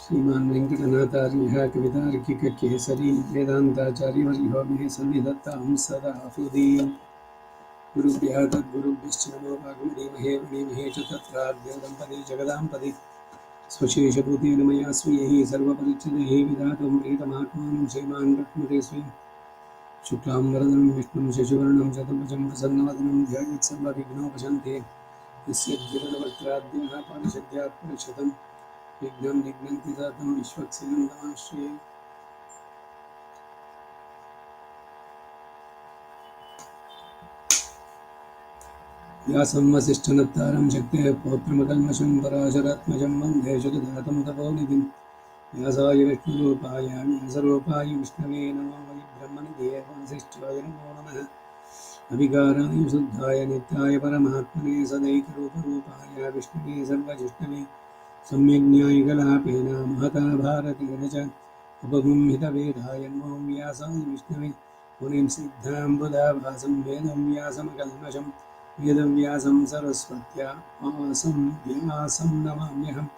श्रीमान् वेङ्कटनाथार्यः कवितार्किककेसरी वेदान्ताचार्यवर्यो मे सन्निधत्तां सदा हृदि गुरुभ्यः तद्गुरुभ्यश्च नमो वाग्मदीमहे वणीमहे च तत्राद्यदम्पति जगदाम्पति स्वशेषभूतेन मया स्वीयैः सर्वपरिच्छिदैः विधातुं प्रीतमात्मानं श्रीमान् रत्नते स्वीं शुक्लां वरदं विष्णुं शशिवर्णं चतुर्भुजं प्रसन्नवदनं ध्यायेत् सर्वविघ्नोपशान्ते यस्य विघ्नवक्त्राद्यः पारिषद्यात् परिषदं विघ्नं निघ्नन्ति जातं विश्वक्सेनं नमाश्रये। व्यासं वसिष्ठनप्तारं शक्तेः पौत्रमकल्मषं पराशरात्मजं वन्दे जगद्धातं तपोनिधिं व्यासाय विष्णुरूपाय व्यासरूपाय विष्णवे नमो वै ब्रह्मनिधये वसिष्ठाय नमो नमः। अविकाराय शुद्धाय नित्याय परमात्मने सदैकरूपरूपाय विष्णवे सर्वजिष्णवे सम्यग्न्यायकलापेन महता भारतेन च उपगुम्हितवेदाय नमो व्यासाय विष्णवे मुनिं सिद्धाम्बुधाभासं वेदं व्यासमकल्मषं वेदव्यासं सरस्वत्या आसं व्यासं नमाम्यहम्।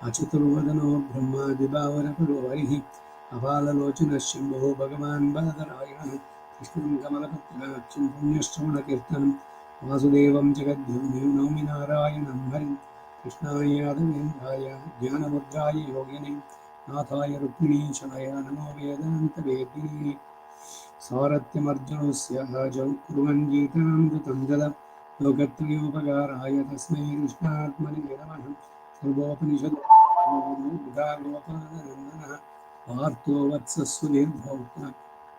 अचतुर्वदनो ब्रह्मादिबावरपरो हरिः अपाललोचनः शम्भो भगवान् बादरायणः कृष्णं कमलपत्राक्षं पुण्यश्रवणकीर्तनं वासुदेवं जगद्योनिं नौमि नारायणं हरिं कृष्णाय यादवेन्द्राय ज्ञानमुद्राय योगिने नाथाय रुक्मिणीशाय नमो वेदान्तवेदिने सारथ्यमर्जुनस्य जौ कुर्वन् गीतामृतं जल लोकत्रयोपकाराय तस्मै कृष्णात्मने नमः। सर्वोपनिषदो गोपालनन्दनः पार्थो वत्सस्सुधीर्भोक्ता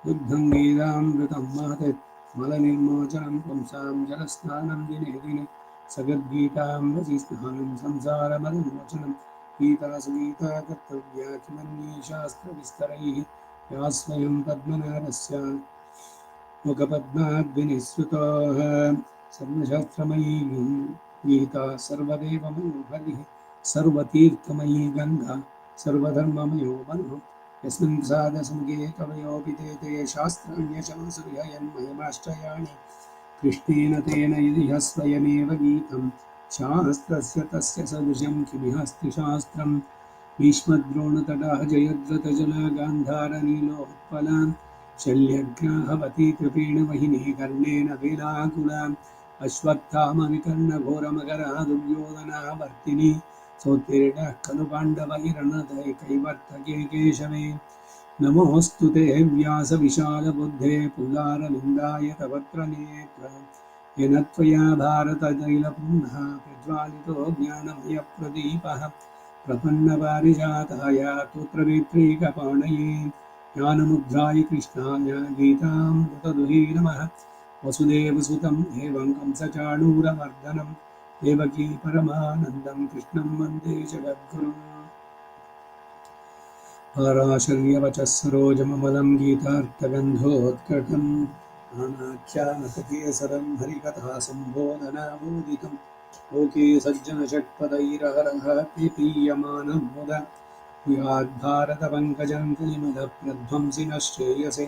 दुग्धं गीतामृतं महत् मलनिर्मोचनं पुंसां जलस्नानं दिने दिने सगद्गीतामृति स्नानं संसारमलमोचनं गीता कर्तव्या किमन्यैशास्त्रविस्तरैः या स्वयं पद्मनाभस्य मुखपद्माद्विनिःसृतः सर्वशास्त्रमयी गीता सर्वदेवमयो हरिः सर्वतीर्थमयी गङ्गा सर्वधर्ममयो मनुः यस्मिन् प्रसादसमुखे कवयोऽपि ते शास्त्राण्यशासुर्ययन्मयमाश्रयाणि कृष्णेन तेन यदि स्वयमेव गीतं शास्त्रस्य तस्य सदृशं किमिहस्ति शास्त्रम्। भीष्मद्रोणतटः जयद्रथजला गान्धारनीलोत्पलाम् शल्यग्राहवती कृपेण वहिनी कर्णेन वेलाकुलाम् अश्वत्थामविकर्णघोरमकरः दुर्योधनावर्तिनी सोत्तीर्णः खलु पाण्डवैरणदैकैवर्तके केशवे। नमोऽस्तु ते व्यासविशालबुद्धे पुल्लारविन्दाय तवत्रनेत्र येन त्वया भारततैलपुण्यः प्रज्वालितो ज्ञानमयप्रदीपः प्रपन्नपारिजाताय तोत्रवेत्रैकपाणये ज्ञानमुद्राय कृष्णाय गीतामृतदुहे नमः। वसुदेवसुतं देवं कंसचाणूरमर्दनं देवकी परमानन्दं कृष्णं वन्दे जगद्गुरुम्। पाराशर्यवचः सरोजममलं गीतार्थगन्धोत्कटं नानाख्यानककेसरं हरिकथासम्बोधनाबोधितं लोके सज्जनषट्पदैरहरः पिपीयमानं मुदा भूयाद्भारतपङ्कजं कलिमलप्रध्वंसिनः श्रेयसे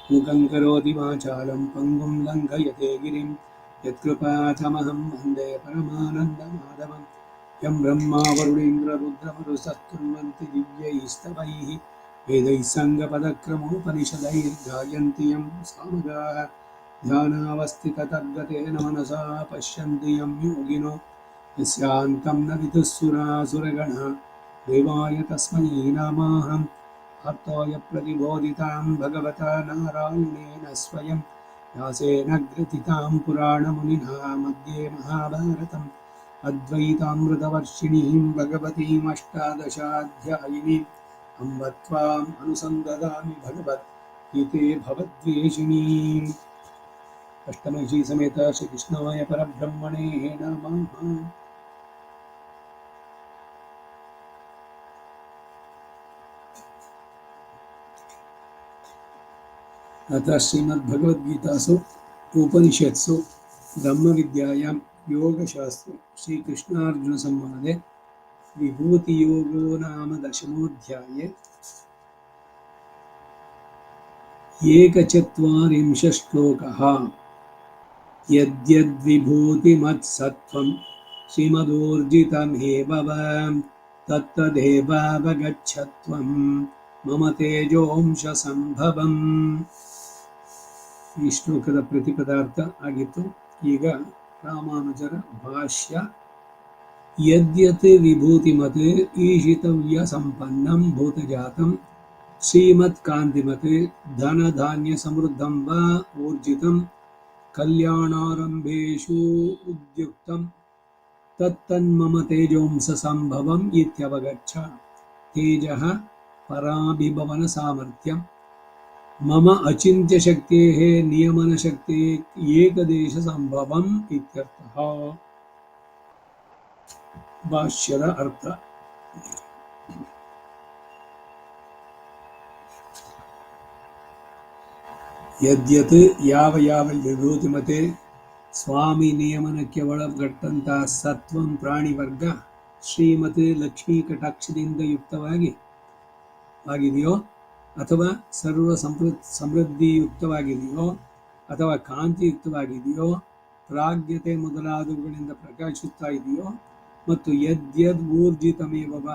मूकं करोति वाचालं पङ्गुं लङ्घयते गिरिं यत्कृपातमहं वन्दे परमानन्दमाधवम्। यं ब्रह्मा वरुणेन्द्ररुद्रमरुसत्कुर्वन्ति दिव्यैस्तवैः वेदैः सङ्गपदक्रमोपनिषदैर्गायन्ति यं सामगाः ध्यानावस्थिततद्गतेन मनसा पश्यन्ति यं योगिनो यस्यान्तं न विदुःसुरासुरगणा देवाय तस्मै नमः। आप्तोय प्रतिबोधितां भगवता नारायणेन स्वयं व्यासेन ग्रथितां पुराणमुनिना मध्ये महाभारतम् अद्वैतामृतवर्षिणीं भगवतीमष्टादशाध्यायिनीम् अम्ब त्वाम् अनुसन्ददामि भगवद्गीते भवद्वेषिणीम्। अष्टमहिषी समेत श्रीकृष्णाय परब्रह्मणे नमः। अतः श्रीमद्भगवद्गीतासु उपनिषत्सु ब्रह्मविद्यायां योगशास्त्रे श्रीकृष्णार्जुनसंवादे विभूतियोगो नाम दशमोऽध्याये एकचत्वारिंशत् श्लोकः। यद्यद्विभूतिमत्सत्त्वं ಶ್ರೀಮದೂರ್ಜಿತಮೇವ ತತ್ತದೇವಾವಗಚ್ಚತ್ವಂ ಮಮ ತೇಜೋಂಶ ಸಂಭವಂ. ಈ ಶ್ಲೋಕದ ಪ್ರತಿಪದಾರ್ಥ ಆಗಿತ್ತು. ಈಗ ರಾಮಾನುಜರ ಭಾಷ್ಯ. ಯದ್ಯತ್ ವಿಭೂತಿಮತ್ ಈಶಿತವ್ಯ ಸಂಪನ್ನಂ ಭೂತಜಾತಂ ಶ್ರೀಮತ್ ಕಾಂತಿಮತ್ ಧನ ಧಾನ್ಯ ಸಮೃದ್ಧಂ ವಾ ಊರ್ಜಿತಂ ಕಲ್ಯಾಣಾರಂಭೇಷು ಉದ್ಯುಕ್ತಂ ತತ್ತನ್ಮಮ ತೇಜೋಂಸ ಸಂಭವಂ ಇತ್ಯವಗಚ್ಚ. ತೇಜಃ ಪರಾಭಿಭವನ ಸಾಮರ್ಥ್ಯಂ ಮಮ ಅಚಿಂತ್ಯ ಶಕ್ತೇಃ ನಿಯಮನ ಶಕ್ತೇಃ ಏಕದೇಶ ಸಂಭವಂ ಇತ್ಯರ್ಥಃ. ಭಾಷ್ಯದ ಅರ್ಥ. ಯದ್ಯತ್ ಯಾವ ವಿಭೂತಿಮತೆ ಸ್ವಾಮಿ ನಿಯಮನಕ್ಕೆ ಒಳಗಟ್ಟಂತಹ ಸತ್ವಂ ಪ್ರಾಣಿ ವರ್ಗ ಶ್ರೀಮತಿ ಲಕ್ಷ್ಮೀ ಕಟಾಕ್ಷದಿಂದ ಆಗಿದೆಯೋ ಅಥವಾ ಸರ್ವ ಸಮೃದ್ಧಿಯುಕ್ತವಾಗಿದೆಯೋ ಅಥವಾ ಕಾಂತಿಯುಕ್ತವಾಗಿದೆಯೋ, ಪ್ರಾಜ್ಞತೆ ಮೊದಲಾದವುಗಳಿಂದ ಪ್ರಕಾಶಿಸ್ತಾ ಇದೆಯೋ, ಮತ್ತು ಯದ್ಯದ್ ಊರ್ಜಿತಮೇವ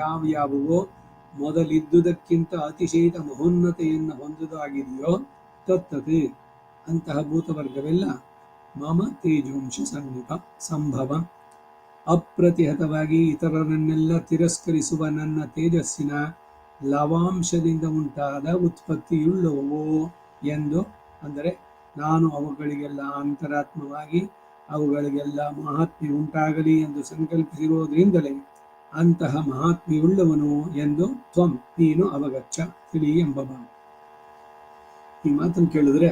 ಯಾವ್ಯಾವುವೋ ಮೊದಲಿದ್ದುದಕ್ಕಿಂತ ಅತಿಶಯಿತ ಮಹೋನ್ನತೆಯನ್ನು ಹೊಂದುವುದಾಗಿದೆಯೋ ತತ್ತತೆ ಅಂತಹ ಭೂತವರ್ಗವೆಲ್ಲ ಮಮ ತೇಜೋಂಶ ಸಂಭವ ಅಪ್ರತಿಹತವಾಗಿ ಇತರರನ್ನೆಲ್ಲ ತಿರಸ್ಕರಿಸುವ ನನ್ನ ತೇಜಸ್ಸಿನ ಲವಾಂಶದಿಂದ ಉಂಟಾದ ಉತ್ಪತ್ತಿಯುಳ್ಳವೋ ಎಂದು, ಅಂದರೆ ನಾನು ಅವುಗಳಿಗೆಲ್ಲ ಅಂತರಾತ್ಮವಾಗಿ ಅವುಗಳಿಗೆಲ್ಲ ಮಹಾತ್ಮೆ ಉಂಟಾಗಲಿ ಎಂದು ಸಂಕಲ್ಪಿಸಿರುವುದರಿಂದಲೇ ಅಂತಹ ಮಹಾತ್ಮೆಯುಳ್ಳವನು ಎಂದು ತ್ವಂ ನೀನು ಅವಗಚ್ಚ ತಿಳಿ ಎಂಬ ಭಾವ. ಈ ಮಾತನ್ನು ಕೇಳಿದ್ರೆ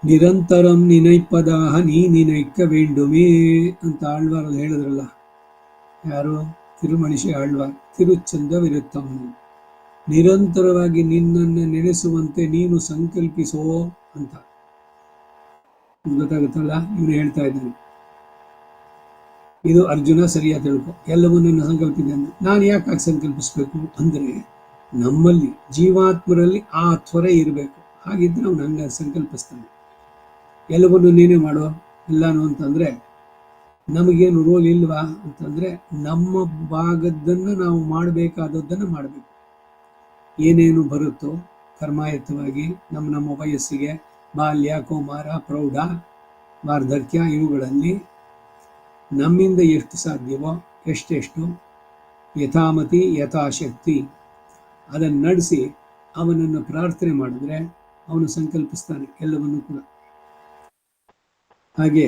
ನಿರಂತರಂ ನಿನೈಪದಾಹ ನೀ ನಿನೈಕ್ಕ ವೇಂಡುಮೇ ಅಂತ ಆಳ್ವಾರಲ್ಲಿ ಹೇಳಿದ್ರಲ್ಲ. ಯಾರು? ತಿರುಮಣಿಷಿ ಆಳ್ವಾರ್. ತಿರುಚಂದ ವಿರುತ್ತಂ. ನಿರಂತರವಾಗಿ ನಿನ್ನನ್ನು ನೆನೆಸುವಂತೆ ನೀನು ಸಂಕಲ್ಪಿಸೋ ಅಂತ ಗೊತ್ತಾಗುತ್ತಲ್ಲ. ಇವನು ಹೇಳ್ತಾ ಇದ್ದಾನೆ, ಇದು ಅರ್ಜುನ ಸರಿಯಾಗಿ ತಿಳ್ಕೊ. ಎಲ್ಲವನ್ನೂ ಸಂಕಲ್ಪಿದ್ದೇನೆ. ನಾನು ಯಾಕೆ ಸಂಕಲ್ಪಿಸ್ಬೇಕು ಅಂದರೆ, ನಮ್ಮಲ್ಲಿ ಜೀವಾತ್ಮರಲ್ಲಿ ಆ ತ್ವರೆ ಇರಬೇಕು. ಹಾಗಿದ್ರೆ ಅವನು ಹಂಗ ಸಂಕಲ್ಪಿಸ್ತಾನೆ. ಎಲ್ಲವನ್ನು ನೀನೇ ಮಾಡೋ ಎಲ್ಲಾನು ಅಂತಂದ್ರೆ ನಮಗೇನು ರೋಲ್ ಇಲ್ವಾ ಅಂತಂದ್ರೆ, ನಮ್ಮ ಭಾಗದನ್ನು ನಾವು ಮಾಡಬೇಕಾದದ್ದನ್ನು ಮಾಡಬೇಕು. ಏನೇನು ಬರುತ್ತೋ ಕರ್ಮಾಯತ್ತವಾಗಿ ನಮ್ಮ ವಯಸ್ಸಿಗೆ, ಬಾಲ್ಯ, ಕೌಮಾರ, ಪ್ರೌಢ, ವಾರ್ಧಕ್ಯ, ಇವುಗಳಲ್ಲಿ ನಮ್ಮಿಂದ ಎಷ್ಟು ಸಾಧ್ಯವೋ ಎಷ್ಟೆಷ್ಟು ಯಥಾಮತಿ ಯಥಾಶಕ್ತಿ ಅದನ್ನು ನಡೆಸಿ ಅವನನ್ನು ಪ್ರಾರ್ಥನೆ ಮಾಡಿದ್ರೆ ಅವನು ಸಂಕಲ್ಪಿಸ್ತಾನೆ ಎಲ್ಲವನ್ನೂ ಕೂಡ. ಹಾಗೆ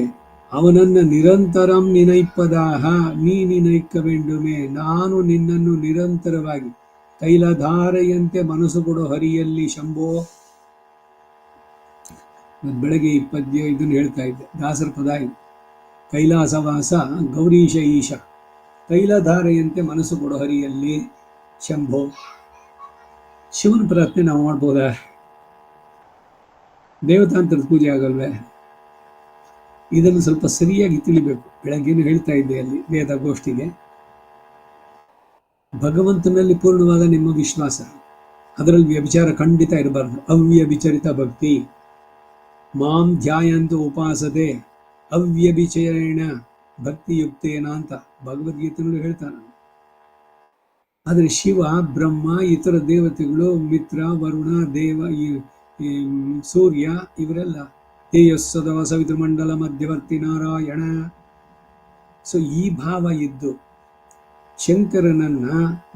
ಅವನನ್ನು ನಿರಂತರಂ ನಿನೈಪದಾಹ ನೀ ನಿನೈಕ್ಕ ವೇಂಡುಮೆ, ನಾನು ನಿನ್ನನ್ನು ನಿರಂತರವಾಗಿ ತೈಲಧಾರೆಯಂತೆ ಮನಸ್ಸು ಕೊಡೋ ಹರಿಯಲ್ಲಿ ಶಂಭೋ. ಬೆಳಗ್ಗೆ ಈ ಪದ್ಯ ಇದನ್ನು ಹೇಳ್ತಾ ಇದ್ದೆ, ದಾಸರ ಪದ ಇದು. ಕೈಲಾಸವಾಸ ಗೌರೀಶ ಈಶ ತೈಲಧಾರೆಯಂತೆ ಮನಸ್ಸು ಕೊಡೋ ಹರಿಯಲ್ಲಿ ಶಂಭೋ. ಶಿವನ ಪ್ರಾರ್ಥನೆ ನಾವು ಮಾಡ್ಬೋದಾ? ದೇವತಾಂತರದ ಪೂಜೆ ಆಗಲ್ವೇ? ಇದನ್ನು ಸ್ವಲ್ಪ ಸರಿಯಾಗಿ ತಿಳಿಬೇಕು. ಬೆಳಗ್ಗೆನು ಹೇಳ್ತಾ ಇದ್ದೆ ಅಲ್ಲಿ ವೇದ ಗೋಷ್ಠಿಗೆ, ಭಗವಂತನಲ್ಲಿ ಪೂರ್ಣವಾದ ನಿಮ್ಮ ವಿಶ್ವಾಸ, ಅದರಲ್ಲಿ ವ್ಯಭಿಚಾರ ಖಂಡಿತ ಇರಬಾರ್ದು. ಅವ್ಯಭಿಚರಿತ ಭಕ್ತಿ. ಮಾಂ ಧ್ಯಾಯಂತು ಉಪಾಸತೆ ಅವ್ಯಭಿಚರೇಣ ಭಕ್ತಿಯುಕ್ತೇನ ಅಂತ ಭಗವದ್ಗೀತೆನಲ್ಲೂ ಹೇಳ್ತಾನೆ. ಆದರೆ ಶಿವ, ಬ್ರಹ್ಮ, ಇತರ ದೇವತೆಗಳು, ಮಿತ್ರ, ವರುಣ, ದೇವ, ಸೂರ್ಯ, ಇವರೆಲ್ಲ ತೇಜಸ್ಸದವ ಸವಿತೃಮಂಡಲ ಮಧ್ಯವರ್ತಿ ನಾರಾಯಣ. ಸೊ ಈ ಭಾವ ಇದ್ದು ಶಂಕರನನ್ನ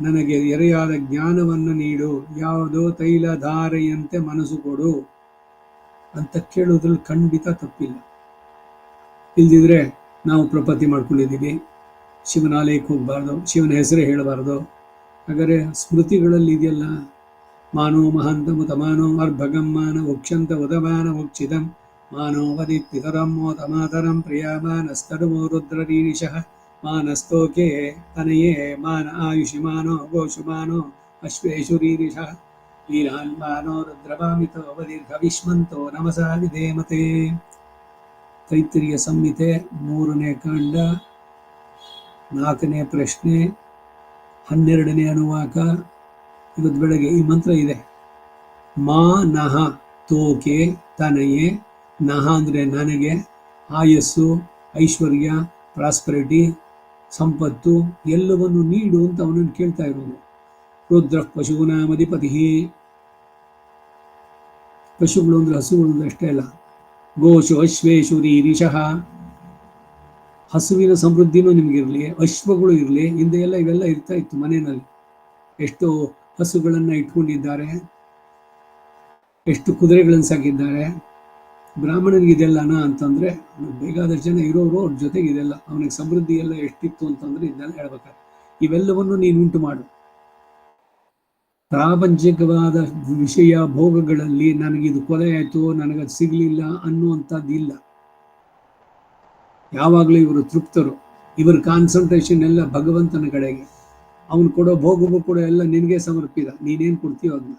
ನನಗೆ ಎರೆಯಾದ ಜ್ಞಾನವನ್ನು ನೀಡು, ಯಾವುದೋ ತೈಲಧಾರೆಯಂತೆ ಮನಸ್ಸು ಕೊಡು ಅಂತ ಕೇಳೋದ್ರಲ್ಲಿ ಖಂಡಿತ ತಪ್ಪಿಲ್ಲ. ಇಲ್ದಿದ್ರೆ ನಾವು ಪ್ರಪತ್ತಿ ಮಾಡ್ಕೊಂಡಿದ್ದೀವಿ, ಶಿವನ ಆಲಯಕ್ಕೆ ಹೋಗಬಾರ್ದು, ಶಿವನ ಹೆಸರೇ ಹೇಳಬಾರ್ದು. ಹಾಗಾದರೆ ಸ್ಮೃತಿಗಳಲ್ಲಿ ಇದೆಯಲ್ಲ, ಮಾನೋ ಮಹಾಂತಮುತ ಮಾನೋ ಅರ್ಭಗಂ ಮಾನ ವಕ್ಷಂತ ಉದಮಾನ ವಕ್ಷಿತಂ ಮಾನೋ ವದಿಪಿತರಂ ಮೋತ ಮಾತರಂ ಪ್ರಿಯಮಾನಸ್ತಡುಮೋ ರುದ್ರರೀರಿಷಃ ಮಾನಸ್ತೋಕೆ ತನಯೇ ಮಾನ ಆಯುಷಿಮಾನೋ ಗೋಷುಮಾನೋ ಅಶ್ವೇಶುರೀರಿಷಃ ವೀರಾನ್ಮಾನೋ ರುದ್ರಭಾಮಿತೋ ವದೀರ್ಘವಿಷ್ಮಂತೋ ನಮಸಾ ವಿಧೇಮತೆ. ತೈತ್ತಿರಿಯ ಸಂಹಿತೆ 3ನೇ ಕಾಂಡ 4ನೇ ಪ್ರಶ್ನೆ 12ನೇ ಅನುವಾಕ. ಇವತ್ತು ಬೆಳಗ್ಗೆ ಈ ಮಂತ್ರ ಇದೆ. ಮಾ ನಹ ತೋಕೆ ತನಯೇ. ನಹ ಅಂದರೆ ನನಗೆ, ಆಯಸ್ಸು, ಐಶ್ವರ್ಯ, ಪ್ರಾಸ್ಪರಿಟಿ, ಸಂಪತ್ತು ಎಲ್ಲವನ್ನು ನೀಡು ಅಂತ ಅವನನ್ನು ಕೇಳ್ತಾ ಇರೋದು. ರುದ್ರ ಪಶೂನಾಮಧಿಪತಿ, ಪಶುಗಳು ಅಂದ್ರೆ ಹಸುಗಳು ಅಂದ್ರೆ ಅಷ್ಟೇ ಅಲ್ಲ, ಗೋಶು ಅಶ್ವೇಶು ರೀರಿಷಃ, ಹಸುವಿನ ಸಮೃದ್ಧಿನೂ ನಿಮಗಿರಲಿ, ಅಶ್ವಗಳು ಇರಲಿ. ಹಿಂದೆ ಎಲ್ಲ ಇವೆಲ್ಲ ಇರ್ತಾ ಇತ್ತು ಮನೆಯಲ್ಲಿ. ಎಷ್ಟು ಹಸುಗಳನ್ನು ಇಟ್ಕೊಂಡಿದ್ದಾರೆ, ಎಷ್ಟು ಕುದುರೆಗಳನ್ನು ಸಾಕಿದ್ದಾರೆ. ಬ್ರಾಹ್ಮಣನಿಗೆ ಇದೆಲ್ಲನಾ ಅಂತಂದ್ರೆ, ಬೇಕಾದಷ್ಟು ಜನ ಇರೋರು ಅವ್ರ ಜೊತೆಗೆ ಇದೆಲ್ಲ, ಅವನಿಗೆ ಸಮೃದ್ಧಿ ಎಲ್ಲ ಎಷ್ಟಿತ್ತು ಅಂತಂದ್ರೆ ಇದೆಲ್ಲ ಹೇಳ್ಬೇಕಾದ್ರೆ ಇವೆಲ್ಲವನ್ನು ನೀನು ಉಂಟು ಮಾಡು. ಪ್ರಾಪಂಚಿಕವಾದ ವಿಷಯ ಭೋಗಗಳಲ್ಲಿ ನನಗಿದು ಕೊಲೆ ಆಯ್ತು, ನನಗದು ಸಿಗ್ಲಿಲ್ಲ ಅನ್ನುವಂಥದ್ದಿಲ್ಲ. ಯಾವಾಗಲೂ ಇವರು ತೃಪ್ತರು. ಇವರ ಕಾನ್ಸಂಟ್ರೇಷನ್ ಎಲ್ಲ ಭಗವಂತನ ಕಡೆಗೆ. ಅವನು ಕೊಡೋ ಭೋಗವು ಕೂಡ ಎಲ್ಲ ನಿನಗೆ ಸಮರ್ಪಿತ, ನೀನೇನು ಕೊಡ್ತೀಯೋ ಅದನ್ನ.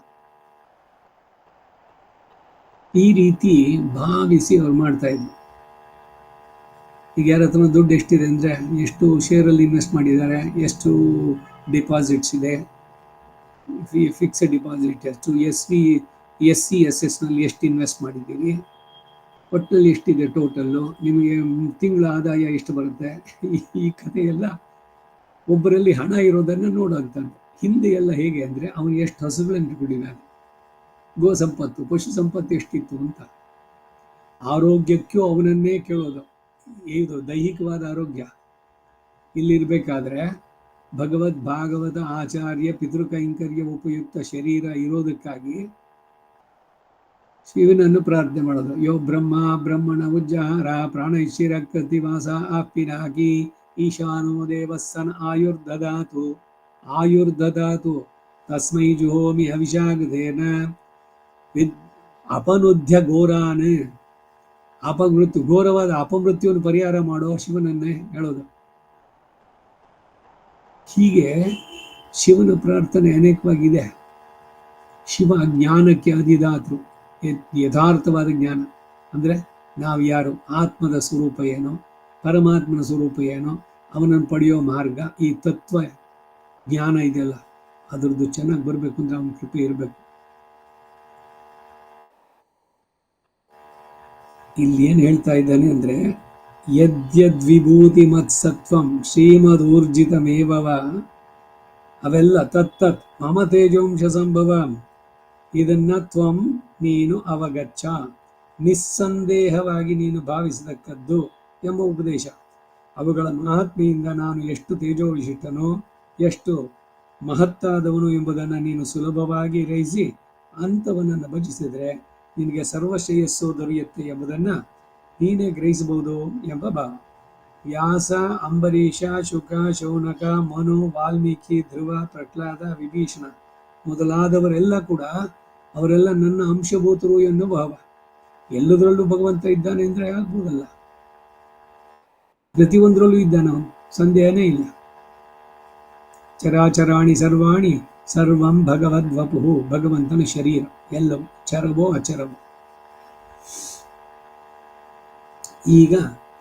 ಈ ರೀತಿ ಭಾವಿಸಿ ಅವ್ರು ಮಾಡ್ತಾ ಇದ್ರು. ಈಗ ಯಾರ ಹತ್ರ ದುಡ್ಡು ಎಷ್ಟಿದೆ ಅಂದರೆ, ಎಷ್ಟು ಶೇರಲ್ಲಿ ಇನ್ವೆಸ್ಟ್ ಮಾಡಿದ್ದಾರೆ, ಎಷ್ಟು ಡಿಪಾಸಿಟ್ಸ್ ಇದೆ, ಫಿಕ್ಸ್ಡ್ ಡಿಪಾಸಿಟ್ ಎಷ್ಟು, SC/SS ನಲ್ಲಿ ಎಷ್ಟು ಇನ್ವೆಸ್ಟ್ ಮಾಡಿದ್ದೀರಿ, ಒಟ್ಟಲ್ಲಿ ಎಷ್ಟಿದೆ ಟೋಟಲ್ಲು, ನಿಮಗೆ ತಿಂಗಳ ಆದಾಯ ಎಷ್ಟು ಬರುತ್ತೆ, ಈ ಕಥೆಯೆಲ್ಲ ಒಬ್ಬರಲ್ಲಿ ಹಣ ಇರೋದನ್ನು ನೋಡೋಂತಾನೆ. ಹಿಂದೆ ಎಲ್ಲ ಹೇಗೆ ಅಂದರೆ, ಅವನು ಎಷ್ಟು ಹಸುಗಳನ್ನು ಇಟ್ಕೊಂಡಿದ್ದಾನೆ, ಗೋ ಸಂಪತ್ತು, ಪಶು ಸಂಪತ್ತು ಎಷ್ಟಿತ್ತು ಅಂತ. ಆರೋಗ್ಯಕ್ಕೂ ಅವನನ್ನೇ ಕೇಳೋದು. ಇದು ದೈಹಿಕವಾದ ಆರೋಗ್ಯ ಇಲ್ಲಿರ್ಬೇಕಾದ್ರೆ ಭಾಗವತ ಆಚಾರ್ಯ ಪಿತೃಕೈಂಕರ್ಯ ಉಪಯುಕ್ತ ಶರೀರ ಇರೋದಕ್ಕಾಗಿ ಶಿವನನ್ನು ಪ್ರಾರ್ಥನೆ ಮಾಡೋದು. ಯೋ ಬ್ರಹ್ಮಣ ಉಜ್ಜಾರ ಪ್ರಾಣ ಶಿರಕೃತಿವಾಸ ಆಪ್ಪಿನಾಗಿ ಈಶಾನೋ ದೇವಸ್ಸನ್ ಆಯುರ್ದದಾತು ತಸ್ಮೈ ಜುಹೋಮಿ ಹವಿಷಾಗದೇನ ಅಪನುದ್ಯ ಘೋರಾನ್. ಘೋರವಾದ ಅಪಮೃತ್ಯುವನ್ನು ಪರಿಹಾರ ಮಾಡೋ ಶಿವನನ್ನೇ ಹೇಳೋದು. ಹೀಗೆ ಶಿವನ ಪ್ರಾರ್ಥನೆ ಅನೇಕವಾಗಿದೆ. ಶಿವ ಜ್ಞಾನಕ್ಕೆ ಅಧಿದಾತೃ, ಯಥಾರ್ಥವಾದ ಜ್ಞಾನ ಅಂದರೆ ನಾವು ಯಾರು, ಆತ್ಮದ ಸ್ವರೂಪ ಏನೋ, ಪರಮಾತ್ಮನ ಸ್ವರೂಪ ಏನೋ, ಅವನನ್ನು ಪಡೆಯೋ ಮಾರ್ಗ, ಈ ತತ್ವ ಜ್ಞಾನ ಇದೆಯಲ್ಲ, ಅದರದ್ದು ಚೆನ್ನಾಗಿ ಬರಬೇಕು ಅಂದರೆ ಅವನ ಕೃಪೆ ಇರಬೇಕು. ಇಲ್ಲಿ ಏನು ಹೇಳ್ತಾ ಇದ್ದಾನೆ ಅಂದರೆ, ಯದ್ಯದ್ವಿಭೂತಿ ಮತ್ಸತ್ವಂ ಶ್ರೀಮದೂರ್ಜಿತಮೇವವ, ಅವೆಲ್ಲ ತತ್ತತ್ ಮಮ ತೇಜೋಂಶ ಸಂಭವ, ಇದನ್ನ ತ್ವಂ ನೀನು ಅವಗಚ್ಚ, ನಿಸ್ಸಂದೇಹವಾಗಿ ನೀನು ಭಾವಿಸತಕ್ಕದ್ದು ಎಂಬ ಉಪದೇಶ. ಅವುಗಳ ಮಹಾತ್ಮೆಯಿಂದ ನಾನು ಎಷ್ಟು ತೇಜೋವಿಶಿಷ್ಟನೋ, ಎಷ್ಟು ಮಹತ್ತಾದವನು ಎಂಬುದನ್ನು ನೀನು ಸುಲಭವಾಗಿ ಗ್ರಹಿಸಿ ಅಂಥವನನ್ನು ಭಜಿಸಿದರೆ ನಿನಗೆ ಸರ್ವಶ್ರೇಯಸ್ಸು ದೊರೆಯುತ್ತೆ ಎಂಬುದನ್ನು ನೀನೇ ಗ್ರಹಿಸಬಹುದು ಎಂಬ ಭಾವ. ವ್ಯಾಸ, ಅಂಬರೀಷ, ಶುಕ, ಶೌನಕ, ಮನು, ವಾಲ್ಮೀಕಿ, ಧ್ರುವ, ಪ್ರಹ್ಲಾದ, ವಿಭೀಷಣ ಮೊದಲಾದವರೆಲ್ಲ ಕೂಡ ಅವರೆಲ್ಲ ನನ್ನ ಅಂಶಭೂತರು ಎನ್ನುವ ಭಾವ. ಎಲ್ಲದರಲ್ಲೂ ಭಗವಂತ ಇದ್ದಾನೆ ಅಂದರೆ ಆಗ್ಬೋದಲ್ಲ, ಪ್ರತಿಯೊಂದರಲ್ಲೂ ಇದ್ದಾನೆ ಅವನು, ಸಂದೇಹನೇ ಇಲ್ಲ. ಚರಾಚರಾಣಿ ಸರ್ವಾಣಿ ಸರ್ವಂ ಭಗವದ್ವಪುಹು, ಭಗವಂತನ ಶರೀರ ಎಲ್ಲವೂ ಚರವೋ ಅಚರವೋ. ಈಗ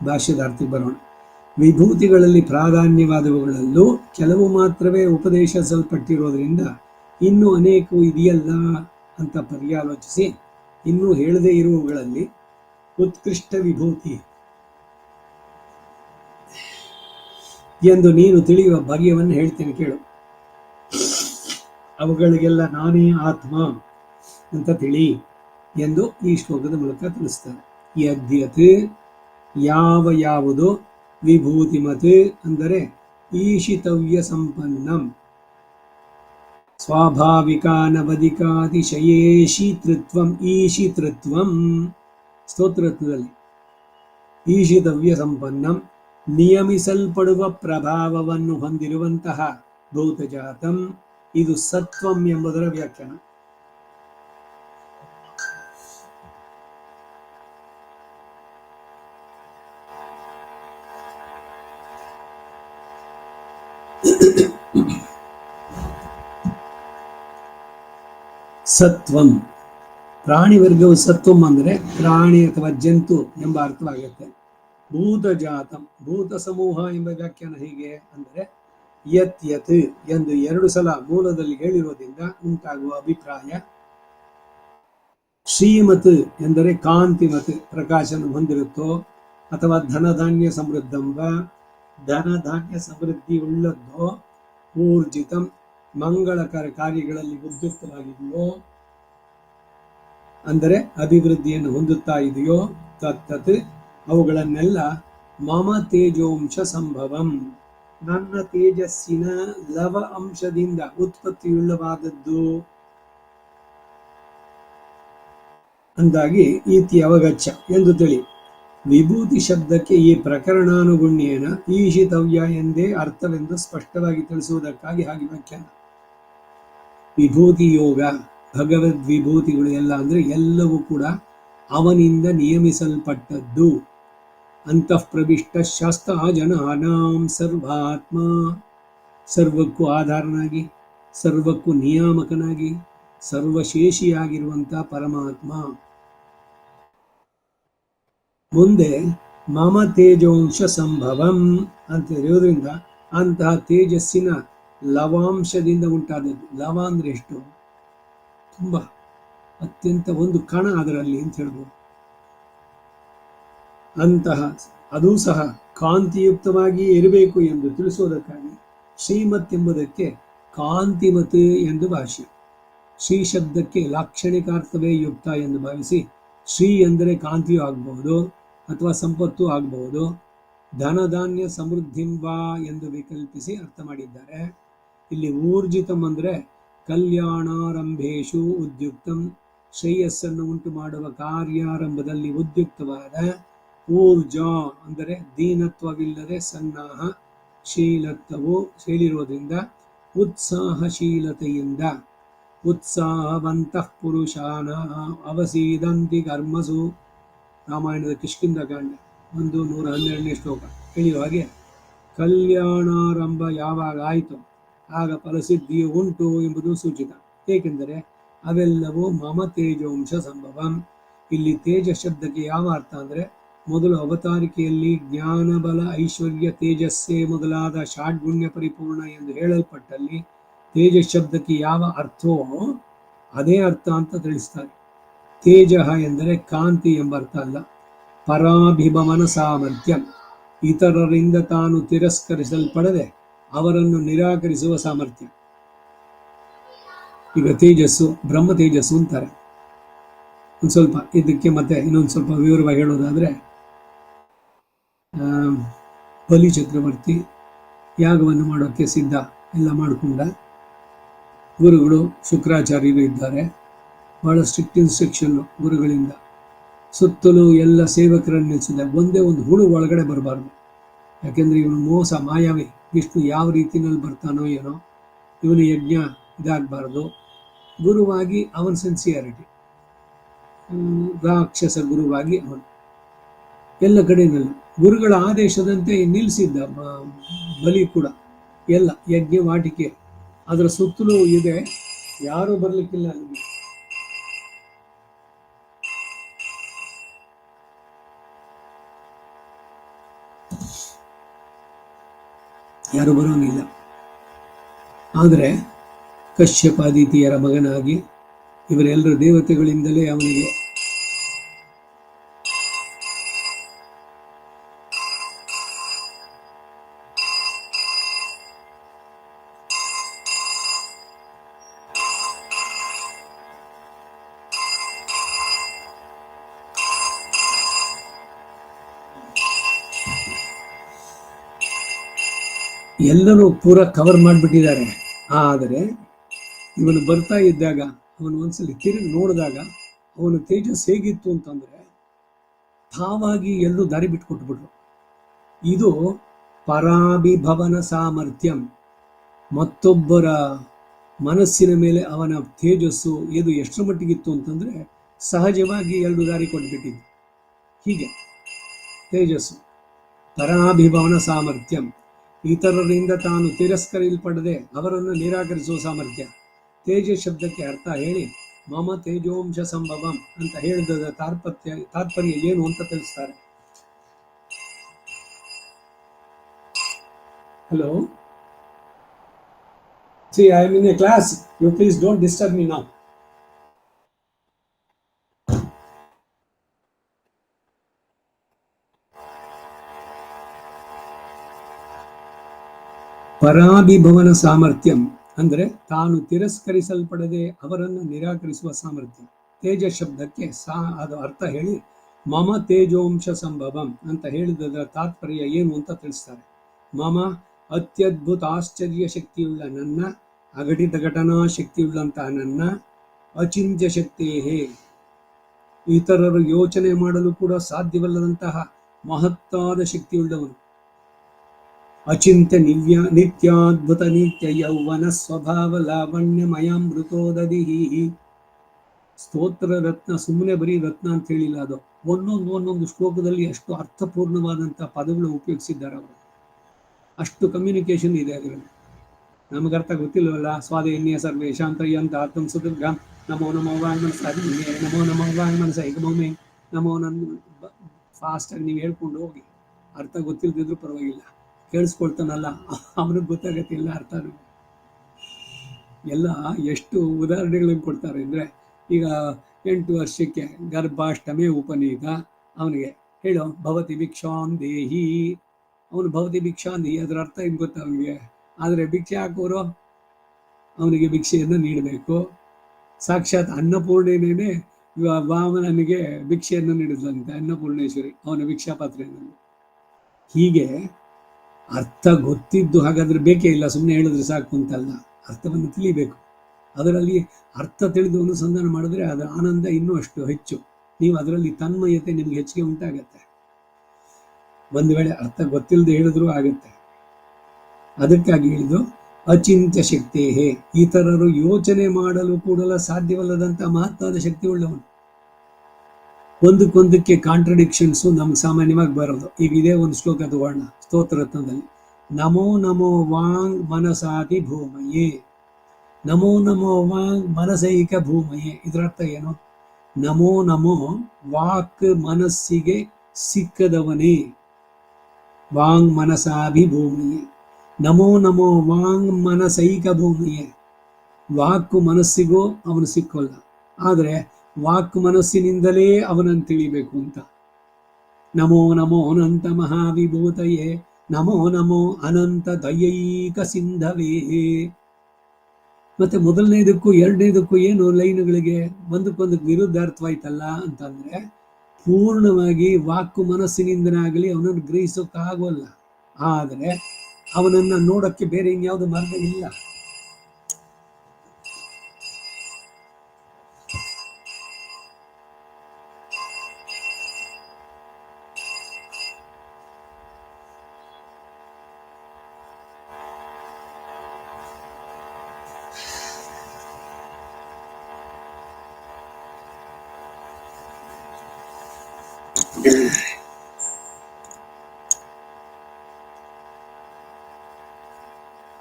ಭಾಷ್ಯದಾರ್ಥಕ್ಕೆ ಬರೋಣ. ವಿಭೂತಿಗಳಲ್ಲಿ ಪ್ರಾಧಾನ್ಯವಾದವುಗಳಲ್ಲೂ ಕೆಲವು ಮಾತ್ರವೇ ಉಪದೇಶಿಸಲ್ಪಟ್ಟಿರೋದ್ರಿಂದ ಇನ್ನೂ ಅನೇಕವು ಇದೆಯಲ್ಲ ಅಂತ ಪರ್ಯಾಲೋಚಿಸಿ, ಇನ್ನೂ ಹೇಳದೇ ಇರುವವುಗಳಲ್ಲಿ ಉತ್ಕೃಷ್ಟ ವಿಭೂತಿ ಎಂದು ನೀನು ತಿಳಿಯುವ ಬಗೆಯನ್ನು ಹೇಳ್ತೇನೆ ಕೇಳು. ಅವುಗಳಿಗೆಲ್ಲ ನಾನೇ ಆತ್ಮ ಅಂತ ತಿಳಿ ಎಂದು ಈ ಶ್ಲೋಕದ ಮೂಲಕ ತಿಳಿಸ್ತಾರೆ. ಯದ್ಯತ್ ಯಾವುದು ವಿಭೂತಿಮತ್ ಅಂದರೆ ಈಶಿತವ್ಯ ಸಂಪನ್ನಂ ಸ್ವಾಭಾವಿಕಾನವಧಿಕಾತಿಶಯೇಶಿತೃತ್ವಂ, ಈಶಿತೃತ್ವಂ ಸ್ತೋತ್ರತ್ವದಲ್ಲಿ ಈಶಿತವ್ಯ ಸಂಪನ್ನಂ ನಿಯಮಿಸಲ್ಪಡುವ ಪ್ರಭಾವವನ್ನು ಹೊಂದಿರುವಂತಹ ಭೂತಜಾತಂ, ಇದು ಸತ್ವಂ ಎಂಬುದರ ವ್ಯಾಖ್ಯಾನ. ಸತ್ವಂ, ಪ್ರಾಣಿ ವರ್ಗವು ಸತ್ವಂ ಅಂದರೆ ಪ್ರಾಣಿ ಅಥವಾ ಜಂತು ಎಂಬ ಅರ್ಥವಾಗುತ್ತೆ. ಭೂತಜಾತಂ, ಭೂತ ಸಮೂಹ ಎಂಬ ವ್ಯಾಖ್ಯಾನ ಹೇಗೆ ಅಂದರೆ ಯತ್ ಯತ್ ಎಂದು 2 ಸಲ ಮೂಲದಲ್ಲಿ ಹೇಳಿರೋದ್ರಿಂದ ಉಂಟಾಗುವ ಅಭಿಪ್ರಾಯ. ಶ್ರೀಮತ್ ಎಂದರೆ ಕಾಂತಿಮತ್, ಪ್ರಕಾಶನ ಹೊಂದಿರುತ್ತೋ, ಅಥವಾ ಧನಧಾನ್ಯ ಸಮೃದ್ಧಂ ವಾ, ಧನಧಾನ್ಯ ಸಮೃದ್ಧಿ ಉಳ್ಳದ್ದೋ, ಊರ್ಜಿತಂ ಮಂಗಳಕರ ಕಾರ್ಯಗಳಲ್ಲಿ ಉದ್ಯುಕ್ತವಾಗಿದೆಯೋ, ಅಂದರೆ ಅಭಿವೃದ್ಧಿಯನ್ನು ಹೊಂದುತ್ತಾ ಇದೆಯೋ, ತತ್ತತ್ ಅವುಗಳನ್ನೆಲ್ಲ ಮಮ ತೇಜೋಂಶ ಸಂಭವಂ ನನ್ನ ತೇಜಸ್ಸಿನ ಲವ ಅಂಶದಿಂದ ಉತ್ಪತ್ತಿಯುಳ್ಳವಾದದ್ದು ಅಂದಾಗಿ ಈತಿ ಅವಗಚ್ಚ ಎಂದು ತಿಳಿ. ವಿಭೂತಿ ಶಬ್ದಕ್ಕೆ ಈ ಪ್ರಕರಣಾನುಗುಣ್ಯೇನ ಈಶಿತವ್ಯ ಎಂದೇ ಅರ್ಥವೆಂದು ಸ್ಪಷ್ಟವಾಗಿ ತಿಳಿಸುವುದಕ್ಕಾಗಿ ಹಾಗೆ ವ್ಯಾಖ್ಯಾನ. ವಿಭೂತಿ ಯೋಗ, ಭಗವದ್ ವಿಭೂತಿಗಳು ಎಲ್ಲ ಅಂದರೆ ಎಲ್ಲವೂ ಕೂಡ ಅವನಿಂದ ನಿಯಮಿಸಲ್ಪಟ್ಟದ್ದು. ಅಂತಃಪ್ರವಿಷ್ಟ ಶಾಸ್ತ್ರ ಜನಾನಾಂ ಸರ್ವಾತ್ಮ, ಸರ್ವಕ್ಕೂ ಆಧಾರನಾಗಿ, ಸರ್ವಕ್ಕೂ ನಿಯಾಮಕನಾಗಿ, ಸರ್ವಶೇಷಿಯಾಗಿರುವಂಥ ಪರಮಾತ್ಮ. ಮುಂದೆ ಮಮ ತೇಜೋಂಶ ಸಂಭವಂ ಅಂತ ಇರೋದ್ರಿಂದ ಅಂತಹ ತೇಜಸ್ಸಿನ ಲವಾಂಶದಿಂದ ಉಂಟಾದದ್ದು. ಲವ ಅಂದ್ರೆ ಎಷ್ಟು? ತುಂಬ ಅತ್ಯಂತ ಒಂದು ಕಣ ಅದರಲ್ಲಿ ಅಂತ ಹೇಳ್ಬೋದು. ಅಂತಹ ಅದೂ ಸಹ ಕಾಂತಿಯುಕ್ತವಾಗಿ ಇರಬೇಕು ಎಂದು ತಿಳಿಸುವುದಕ್ಕಾಗಿ ಶ್ರೀಮತ್ ಎಂಬುದಕ್ಕೆ ಕಾಂತಿಮತ್ ಎಂದು ಭಾಷೆ. ಶ್ರೀ ಶಬ್ದಕ್ಕೆ ಲಾಕ್ಷಣಿಕಾರ್ಥವೇ ಯುಕ್ತ ಎಂದು ಭಾವಿಸಿ ಶ್ರೀ ಎಂದರೆ ಕಾಂತಿಯೂ ಆಗಬಹುದು ಅಥವಾ ಸಂಪತ್ತು ಆಗಬಹುದು. ಧನಧಾನ್ಯ ಸಮೃದ್ಧಿಂಬಾ ಎಂದು ವಿಕಲ್ಪಿಸಿ ಅರ್ಥ ಮಾಡಿದ್ದಾರೆ. ಇಲ್ಲಿ ಊರ್ಜಿತಂ ಅಂದರೆ ಕಲ್ಯಾಣಾರಂಭೇಶು ಉದ್ಯುಕ್ತಂ, ಶ್ರೇಯಸ್ಸನ್ನು ಉಂಟು ಮಾಡುವ ಕಾರ್ಯಾರಂಭದಲ್ಲಿ ಉದ್ಯುಕ್ತವಾದ. ಊರ್ಜಾ ಅಂದರೆ ದೀನತ್ವವಿಲ್ಲದೆ ಸನ್ನಾಹ, ಶೀಲತ್ವವು ಶೀಲಿರುವುದರಿಂದ ಉತ್ಸಾಹಶೀಲತೆಯಿಂದ. ಉತ್ಸಾಹವಂತಃ ಪುರುಷಾನ ಅವಸೀದಂತಿ ಕರ್ಮಸು, ರಾಮಾಯಣದ ಕಿಷ್ಕಿಂಧಕಾಂಡ 112ನೇ ಶ್ಲೋಕ ಹೇಳಿದ ಹಾಗೆ ಕಲ್ಯಾಣಾರಂಭ ಯಾವಾಗ ಆಯಿತು ಆಗ ಫಲಸಿದ್ಧಿಯು ಉಂಟು ಎಂಬುದು ಸೂಚಿತ. ಏಕೆಂದರೆ ಅವೆಲ್ಲವೂ ಮಮ ತೇಜೋಂಶ ಸಂಭವಂ. ಇಲ್ಲಿ ತೇಜ ಶಬ್ದಕ್ಕೆ ಯಾವ ಅರ್ಥ ಅಂದರೆ, ಮೊದಲು ಅವತಾರಿಕೆಯಲ್ಲಿ ಜ್ಞಾನಬಲ ಐಶ್ವರ್ಯ ತೇಜಸ್ಸೇ ಮೊದಲಾದ ಷಾಡ್ಗುಣ್ಯ ಪರಿಪೂರ್ಣ ಎಂದು ಹೇಳಲ್ಪಟ್ಟಲ್ಲಿ ತೇಜ ಶಬ್ದಕ್ಕೆ ಯಾವ ಅರ್ಥವೋ ಅದೇ ಅರ್ಥ ಅಂತ ತಿಳಿಸ್ತಾರೆ. ತೇಜ ಎಂದರೆ ಕಾಂತಿ ಎಂಬ ಅರ್ಥ ಅಲ್ಲ. ಪರಾಭಿಭವನ ಸಾಮರ್ಥ್ಯ, ಇತರರಿಂದ ತಾನು ತಿರಸ್ಕರಿಸಲ್ಪಡದೆ ಅವರನ್ನು ನಿರಾಕರಿಸುವ ಸಾಮರ್ಥ್ಯ. ಈಗ ತೇಜಸ್ಸು ಬ್ರಹ್ಮ ತೇಜಸ್ಸು ಅಂತಾರೆ. ಒಂದು ಸ್ವಲ್ಪ ಇದಕ್ಕೆ ಮತ್ತೆ ಇನ್ನೊಂದು ಸ್ವಲ್ಪ ವಿವರವಾಗಿ ಹೇಳೋದಾದ್ರೆ, ಬಲಿ ಚಕ್ರವರ್ತಿ ಯಾಗವನ್ನು ಮಾಡೋಕ್ಕೆ ಸಿದ್ಧ ಎಲ್ಲ ಮಾಡಿಕೊಂಡ. ಗುರುಗಳು ಶುಕ್ರಾಚಾರ್ಯರು ಇದ್ದಾರೆ. ಬಹಳ ಸ್ಟ್ರಿಕ್ಟ್ ಇನ್ಸ್ಟ್ರಕ್ಷನ್ನು ಗುರುಗಳಿಂದ. ಸುತ್ತಲೂ ಎಲ್ಲ ಸೇವಕರನ್ನು ನಿಲ್ಲಿಸಿದ. ಒಂದೇ ಒಂದು ಹುಳು ಒಳಗಡೆ ಬರಬಾರ್ದು. ಯಾಕೆಂದರೆ ಇವನು ಮೋಸ ಮಾಯಾವಿ. ವಿಷ್ಣು ಯಾವ ರೀತಿಯಲ್ಲಿ ಬರ್ತಾನೋ ಏನೋ, ಇವನು ಯಜ್ಞ ಇದಾಗಬಾರ್ದು. ಗುರುವಾಗಿ ಅವನ ಸಿನ್ಸಿಯಾರಿಟಿ, ರಾಕ್ಷಸ ಗುರುವಾಗಿ ಅವನು ಎಲ್ಲ ಕಡೆಯಲ್ಲೂ ಗುರುಗಳ ಆದೇಶದಂತೆ ನಿಲ್ಲಿಸಿದ್ದ. ಬಲಿ ಕೂಡ ಎಲ್ಲ ಯಜ್ಞ ವಾಟಿಕೆ ಅದರ ಸುತ್ತಲೂ ಇದೆ, ಯಾರೂ ಬರಲಿಕ್ಕಿಲ್ಲ ಅಲ್ಲಿಗೆ. ಯಾರು ಬರೋನಿಲ್ಲ. ಆದರೆ ಕಶ್ಯಪಾದಿತಿಯರ ಮಗನಾಗಿ ಇವರೆಲ್ಲರೂ ದೇವತೆಗಳಿಂದಲೇ ಅವನಿಗೆ ಎಲ್ಲನೂ ಪೂರ ಕವರ್ ಮಾಡಿಬಿಟ್ಟಿದ್ದಾರೆ. ಆದರೆ ಇವನು ಬರ್ತಾ ಇದ್ದಾಗ ಅವನು ಒಂದ್ಸಲಿ ತಿರುಗಿ ನೋಡಿದಾಗ ಅವನು ತೇಜಸ್ ಹೇಗಿತ್ತು ಅಂತಂದ್ರೆ ತಾವಾಗಿ ಎಲ್ಲೂ ದಾರಿ ಬಿಟ್ಕೊಟ್ಬಿಟ್ರು. ಇದು ಪರಾಭಿಭವನ ಸಾಮರ್ಥ್ಯಂ. ಮತ್ತೊಬ್ಬರ ಮನಸ್ಸಿನ ಮೇಲೆ ಅವನ ತೇಜಸ್ಸು ಇದು ಎಷ್ಟರ ಮಟ್ಟಿಗಿತ್ತು ಅಂತಂದ್ರೆ ಸಹಜವಾಗಿ ಎರಡು ದಾರಿ ಕೊಟ್ಬಿಟ್ಟಿದ್ದು. ಹೀಗೆ ತೇಜಸ್ಸು ಪರಾಭಿಭವನ ಸಾಮರ್ಥ್ಯಂ, ಇತರರಿಂದ ತಾನು ತಿರಸ್ಕರಿಸಲ್ಪಡದೆ ಅವರನ್ನು ನಿರಾಕರಿಸುವ ಸಾಮರ್ಥ್ಯ. ತೇಜ ಶಬ್ದಕ್ಕೆ ಅರ್ಥ ಹೇಳಿ ಮಮ ತೇಜೋಂಶ ಸಂಭವಂ ಅಂತ ಹೇಳಿದ ತಾತ್ಪರ್ಯ ಏನು ಅಂತ ತಿಳಿಸ್ತಾರೆ. Hello, see, I am in a class. You please don't disturb me now. ಪರಾಭಿಭವನ ಸಾಮರ್ಥ್ಯಂ ಅಂದರೆ ತಾನು ತಿರಸ್ಕರಿಸಲ್ಪಡದೆ ಅವರನ್ನು ನಿರಾಕರಿಸುವ ಸಾಮರ್ಥ್ಯ. ತೇಜ ಶಬ್ದಕ್ಕೆ ಅದು ಅರ್ಥ ಹೇಳಿ ಮಮ ತೇಜೋಂಶ ಸಂಭವಂ ಅಂತ ಹೇಳಿದ ತಾತ್ಪರ್ಯ ಏನು ಅಂತ ತಿಳಿಸ್ತಾರೆ. ಮಮ ಅತ್ಯದ್ಭುತ ಆಶ್ಚರ್ಯ ಶಕ್ತಿಯುಳ್ಳ ನನ್ನ, ಅಘಟಿತ ಘಟನಾ ಶಕ್ತಿಯುಳ್ಳಂತಹ ನನ್ನ, ಅಚಿಂತ್ಯ ಶಕ್ತಿಯೇ ಇತರರು ಯೋಚನೆ ಮಾಡಲು ಕೂಡ ಸಾಧ್ಯವಲ್ಲದಂತಹ ಮಹತ್ತಾದ ಶಕ್ತಿಯುಳ್ಳವನು. ಅಚಿಂತ್ಯ ನಿತ್ಯಾದ್ಭುತ ನಿತ್ಯ ಯೌವನ ಸ್ವಭಾವ ಲಾವಣ್ಯಮಯಾಮೃತೋದಧಿಹಿ. ಸ್ತೋತ್ರ ರತ್ನ ಸುಮ್ಮನೆ ಬರೀ ರತ್ನ ಅಂತ ಹೇಳಿಲ್ಲ, ಅದು ಒಂದೊಂದು ಶ್ಲೋಕದಲ್ಲಿ ಅಷ್ಟು ಅರ್ಥಪೂರ್ಣವಾದಂತಹ ಪದಗಳು ಉಪಯೋಗಿಸಿದ್ದಾರೆ ಅವರು. ಅಷ್ಟು ಕಮ್ಯುನಿಕೇಶನ್ ಇದೆ ಅದರಲ್ಲಿ. ನಮಗೆ ಅರ್ಥ ಗೊತ್ತಿಲ್ಲವಲ್ಲ. ಸ್ವಾದೇನ್ಯ ಸರ್ವೇ ಶಾಂತಯ್ಯಂತ ಆತ್ಮ ಸುದುರ್ಗಾಂ ನಮೋ ನಮೋ ವಾಂಗ್ಮನಸಾದಿ ನಮೋ ನಮೋ ವಾಂಗ್ಮನಸ ಏಕಮೌಮೆ ನಮೋ ಫಾಸ್ಟಾಗಿ ನೀವು ಹೇಳ್ಕೊಂಡು ಹೋಗಿ. ಅರ್ಥ ಗೊತ್ತಿಲ್ಲದಿದ್ರು ಪರವಾಗಿಲ್ಲ, ಕೇಳಿಸ್ಕೊಳ್ತಾನಲ್ಲ ಅವನಿಗೆ ಗೊತ್ತಾಗತ್ತೆ ಎಲ್ಲ ಅರ್ಥನೂ. ಎಲ್ಲ ಎಷ್ಟು ಉದಾಹರಣೆಗಳನ್ನು ಕೊಡ್ತಾರೆ ಅಂದರೆ, ಈಗ 8 ವರ್ಷಕ್ಕೆ ಗರ್ಭಾಷ್ಟಮೇ ಉಪನೀತ, ಅವನಿಗೆ ಹೇಳೋ ಭವತಿ ಭಿಕ್ಷಾನ್ ದೇಹಿ, ಅವನು ಭವತಿ ಭಿಕ್ಷಾನ್ ದೇಹಿ ಅದರ ಅರ್ಥ ಏನು ಗೊತ್ತಾ ಅವನಿಗೆ. ಆದರೆ ಭಿಕ್ಷೆ ಹಾಕೋರು ಅವನಿಗೆ ಭಿಕ್ಷೆಯನ್ನು ನೀಡಬೇಕು. ಸಾಕ್ಷಾತ್ ಅನ್ನಪೂರ್ಣೇನೇ ವಾಮನನಿಗೆ ಭಿಕ್ಷೆಯನ್ನು ನೀಡಿದ್ಲಂತೆ ಅನ್ನಪೂರ್ಣೇಶ್ವರಿ ಅವನ ಭಿಕ್ಷಾಪಾತ್ರೆಯನ್ನು. ಹೀಗೆ ಅರ್ಥ ಗೊತ್ತಿದ್ದು ಹಾಗಾದ್ರೆ ಬೇಕೇ ಇಲ್ಲ, ಸುಮ್ಮನೆ ಹೇಳಿದ್ರೆ ಸಾಕು ಅಂತಲ್ಲ, ಅರ್ಥವನ್ನು ತಿಳಿಬೇಕು. ಅದರಲ್ಲಿ ಅರ್ಥ ತಿಳಿದು ಅನುಸಂಧಾನ ಮಾಡಿದ್ರೆ ಅದರ ಆನಂದ ಇನ್ನೂ ಅಷ್ಟು ಹೆಚ್ಚು. ನೀವು ಅದರಲ್ಲಿ ತನ್ಮಯತೆ ನಿಮ್ಗೆ ಹೆಚ್ಚಿಗೆ ಉಂಟಾಗತ್ತೆ. ಒಂದು ವೇಳೆ ಅರ್ಥ ಗೊತ್ತಿಲ್ಲದೆ ಹೇಳಿದ್ರು ಆಗತ್ತೆ. ಅದಕ್ಕಾಗಿ ಹೇಳಿದು ಅಚಿಂತ್ಯ ಶಕ್ತಿಯೇ ಇತರರು ಯೋಚನೆ ಮಾಡಲು ಕೂಡಲ ಸಾಧ್ಯವಲ್ಲದಂತ ಮಹತ್ತಾದ ಶಕ್ತಿ ಉಳ್ಳವನು. ಒಂದಕ್ಕೊಂದಕ್ಕೆ ಕಾಂಟ್ರಡಿಕ್ಷನ್ಸು ನಮ್ಗೆ ಸಾಮಾನ್ಯವಾಗಿ ಬರೋದು. ಈಗ ಇದೇ ಒಂದು ಶ್ಲೋಕ ತಗೋಣ ಸ್ತೋತ್ರ ರತ್ನದಲ್ಲಿ. ನಮೋ ನಮೋ ವಾಂಗ್ ಮನಸಾತಿ ಭೂಮಯೇ, ನಮೋ ನಮೋ ವಾಂಗ್ ಮನಸೈಕ ಭೂಮಯೇ. ಇದರ ಅರ್ಥ ಏನು? ನಮೋ ನಮೋ ವಾಕ್ ಮನಸ್ಸಿಗೆ ಸಿಕ್ಕದವನೇ, ವಾಂಗ್ ಮನಸಾಭಿಭೂಮಿಯೇ. ನಮೋ ನಮೋ ವಾಂಗ್ ಮನಸೈಕ ಭೂಮಿಯೇ. ವಾಕ್ ಮನಸ್ಸಿಗೂ ಅವನು ಸಿಕ್ಕೋಲ್ಲ, ಆದರೆ ವಾಕ್ ಮನಸ್ಸಿನಿಂದಲೇ ಅವನನ್ನು ತಿಳಿಬೇಕು ಅಂತ. ನಮೋ ನಮೋ ಅನಂತ ಮಹಾವಿಭೂತಯೇ, ನಮೋ ನಮೋ ಅನಂತ ದಯೈಕ ಸಿಂಧವೇ. ಮತ್ತೆ ಮೊದಲನೇದಕ್ಕೂ ಎರಡನೇದಕ್ಕೂ ಏನು ಲೈನ್ಗಳಿಗೆ ಒಂದಕ್ಕೊಂದಕ್ಕೆ ವಿರುದ್ಧಾರ್ಥವಾಯ್ತಲ್ಲ ಅಂತಂದ್ರೆ, ಪೂರ್ಣವಾಗಿ ವಾಕು ಮನಸ್ಸಿನಿಂದನಾಗಲಿ ಅವನನ್ನು ಗ್ರಹಿಸೋಕ್ಕಾಗೋಲ್ಲ, ಆದರೆ ಅವನನ್ನು ನೋಡೋಕ್ಕೆ ಬೇರೆ ಇನ್ಯಾವುದು ಮಾರ್ಗ ಇಲ್ಲ.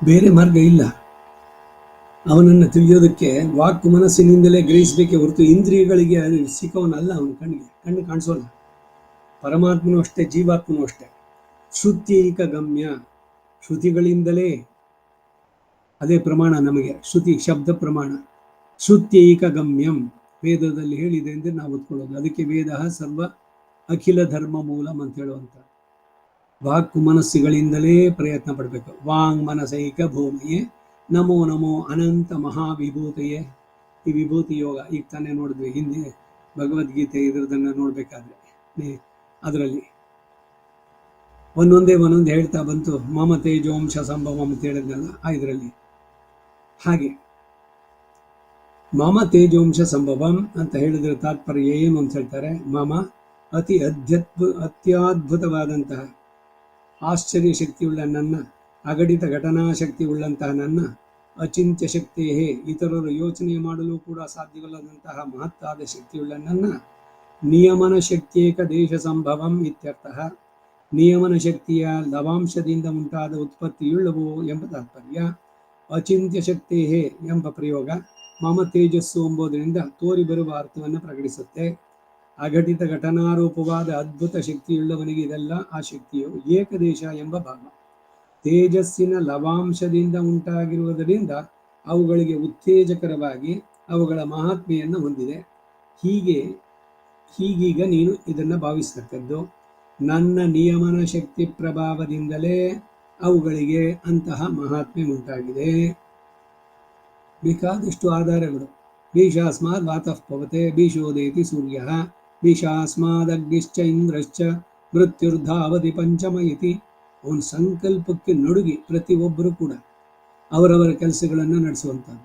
ಬೇರೆ ಮಾರ್ಗ ಇಲ್ಲ. ಅವನನ್ನು ತಿಳಿಯೋದಕ್ಕೆ ವಾಕ್ ಮನಸ್ಸಿನಿಂದಲೇ ಗ್ರಹಿಸಬೇಕೆ ಹೊರತು ಇಂದ್ರಿಯಗಳಿಗೆ ಅದು ಸಿಕ್ಕವನಲ್ಲ. ಅವನ ಕಣ್ಣು ಕಾಣಿಸೋಲ್ಲ. ಪರಮಾತ್ಮನೂ ಅಷ್ಟೇ, ಜೀವಾತ್ಮನೂ ಅಷ್ಟೇ. ಶ್ರುತ್ಯೈಕ ಗಮ್ಯ, ಶ್ರುತಿಗಳಿಂದಲೇ ಅದೇ ಪ್ರಮಾಣ ನಮಗೆ. ಶ್ರುತಿ ಶಬ್ದ ಪ್ರಮಾಣ. ಶ್ರುತ್ಯೈಕ ಗಮ್ಯಂ ವೇದದಲ್ಲಿ ಹೇಳಿದೆ ಅಂದರೆ ನಾವು ಓದ್ಕೊಳ್ಳೋದು. ಅದಕ್ಕೆ ವೇದ ಸರ್ವ ಅಖಿಲ ಧರ್ಮ ಮೂಲಂ ಅಂತ ಹೇಳುವಂಥ. ವಾಕ್ ಮನಸ್ಸುಗಳಿಂದಲೇ ಪ್ರಯತ್ನ ಪಡಬೇಕು. ವಾಂಗ್ ಮನಸೈಕ ಭೂಮಿಯೇ, ನಮೋ ನಮೋ ಅನಂತ ಮಹಾವಿಭೂತಿಯೇ. ಈ ವಿಭೂತಿ ಯೋಗ ಈಗ ತಾನೇ ನೋಡಿದ್ವಿ ಹಿಂದೆ ಭಗವದ್ಗೀತೆ ಇದ್ರದನ್ನು ನೋಡ್ಬೇಕಾದ್ರೆ ಅದರಲ್ಲಿ ಒಂದೊಂದೇ ಹೇಳ್ತಾ ಬಂತು. ಮಮ ತೇಜೋಂಶ ಸಂಭವಂ ಅಂತ ಹೇಳಿದ್ನಲ್ಲ ಇದರಲ್ಲಿ. ಹಾಗೆ ಮಮ ತೇಜೋಂಶ ಸಂಭವಂ ಅಂತ ಹೇಳಿದ್ರೆ ತಾತ್ಪರ್ಯ ಏನು ಅಂತ ಹೇಳ್ತಾರೆ. ಮಮ ಅತ್ಯದ್ಭುತವಾದಂತಹ ಆಶ್ಚರ್ಯ ಶಕ್ತಿಯುಳ್ಳ ನನ್ನ, ಅಗಡಿತ ಘಟನಾ ಶಕ್ತಿ ಉಳ್ಳಂತಹ ನನ್ನ, ಅಚಿಂತ್ಯ ಶಕ್ತಿಯೇ ಇತರರು ಯೋಚನೆ ಮಾಡಲು ಕೂಡ ಸಾಧ್ಯವಿಲ್ಲದಂತಹ ಮಹತ್ತಾದ ಶಕ್ತಿಯುಳ್ಳ ನನ್ನ, ನಿಯಮನ ಶಕ್ತಿಯೇಕ ದೇಶ ಸಂಭವಂ ಇತ್ಯರ್ಥಃ. ನಿಯಮನ ಶಕ್ತಿಯ ಲವಾಂಶದಿಂದ ಉಂಟಾದ ಉತ್ಪತ್ತಿಯುಳ್ಳವು ಎಂಬ ತಾತ್ಪರ್ಯ. ಅಚಿಂತ್ಯ ಶಕ್ತಿಯೇ ಎಂಬ ಪ್ರಯೋಗ ಮಮ ತೇಜಸ್ಸು ಎಂಬುದರಿಂದ ತೋರಿ ಬರುವ ಅರ್ಥವನ್ನು ಪ್ರಕಟಿಸುತ್ತೆ. ಅಘಟಿತ ಘಟನಾರೂಪವಾದ ಅದ್ಭುತ ಶಕ್ತಿಯುಳ್ಳವನಿಗೆ ಇದೆಲ್ಲ ಆ ಶಕ್ತಿಯು ಏಕದೇಶ ಎಂಬ ಭಾವ. ತೇಜಸ್ಸಿನ ಲವಾಂಶದಿಂದ ಉಂಟಾಗಿರುವುದರಿಂದ ಅವುಗಳಿಗೆ ಉತ್ತೇಜಕರವಾಗಿ ಅವುಗಳ ಮಹಾತ್ಮೆಯನ್ನು ಹೊಂದಿದೆ. ಹೀಗೀಗ ನೀನು ಇದನ್ನು ಭಾವಿಸತಕ್ಕದ್ದು. ನನ್ನ ನಿಯಮನ ಶಕ್ತಿ ಪ್ರಭಾವದಿಂದಲೇ ಅವುಗಳಿಗೆ ಅಂತಹ ಮಹಾತ್ಮೆ ಉಂಟಾಗಿದೆ. ಬೇಕಾದಷ್ಟು ಆಧಾರಗಳು. ಬೀಜಾಸ್ಮಾದ್ ವಾತಃ ಪವತೆ ಬೀಜೋದೇತಿ ಸೂರ್ಯ ಬೀಜಾಸ್ಮಾದಗ್ನಿಶ್ಚ ಇಂದ್ರಶ್ಚ ಮೃತ್ಯುರ್ಧಾವತಿ ಪಂಚಮ ಇತಿ. ಅವನ ಸಂಕಲ್ಪಕ್ಕೆ ನಡುಗಿ ಪ್ರತಿಯೊಬ್ಬರು ಕೂಡ ಅವರವರ ಕೆಲಸಗಳನ್ನು ನಡೆಸುವಂಥದ್ದು.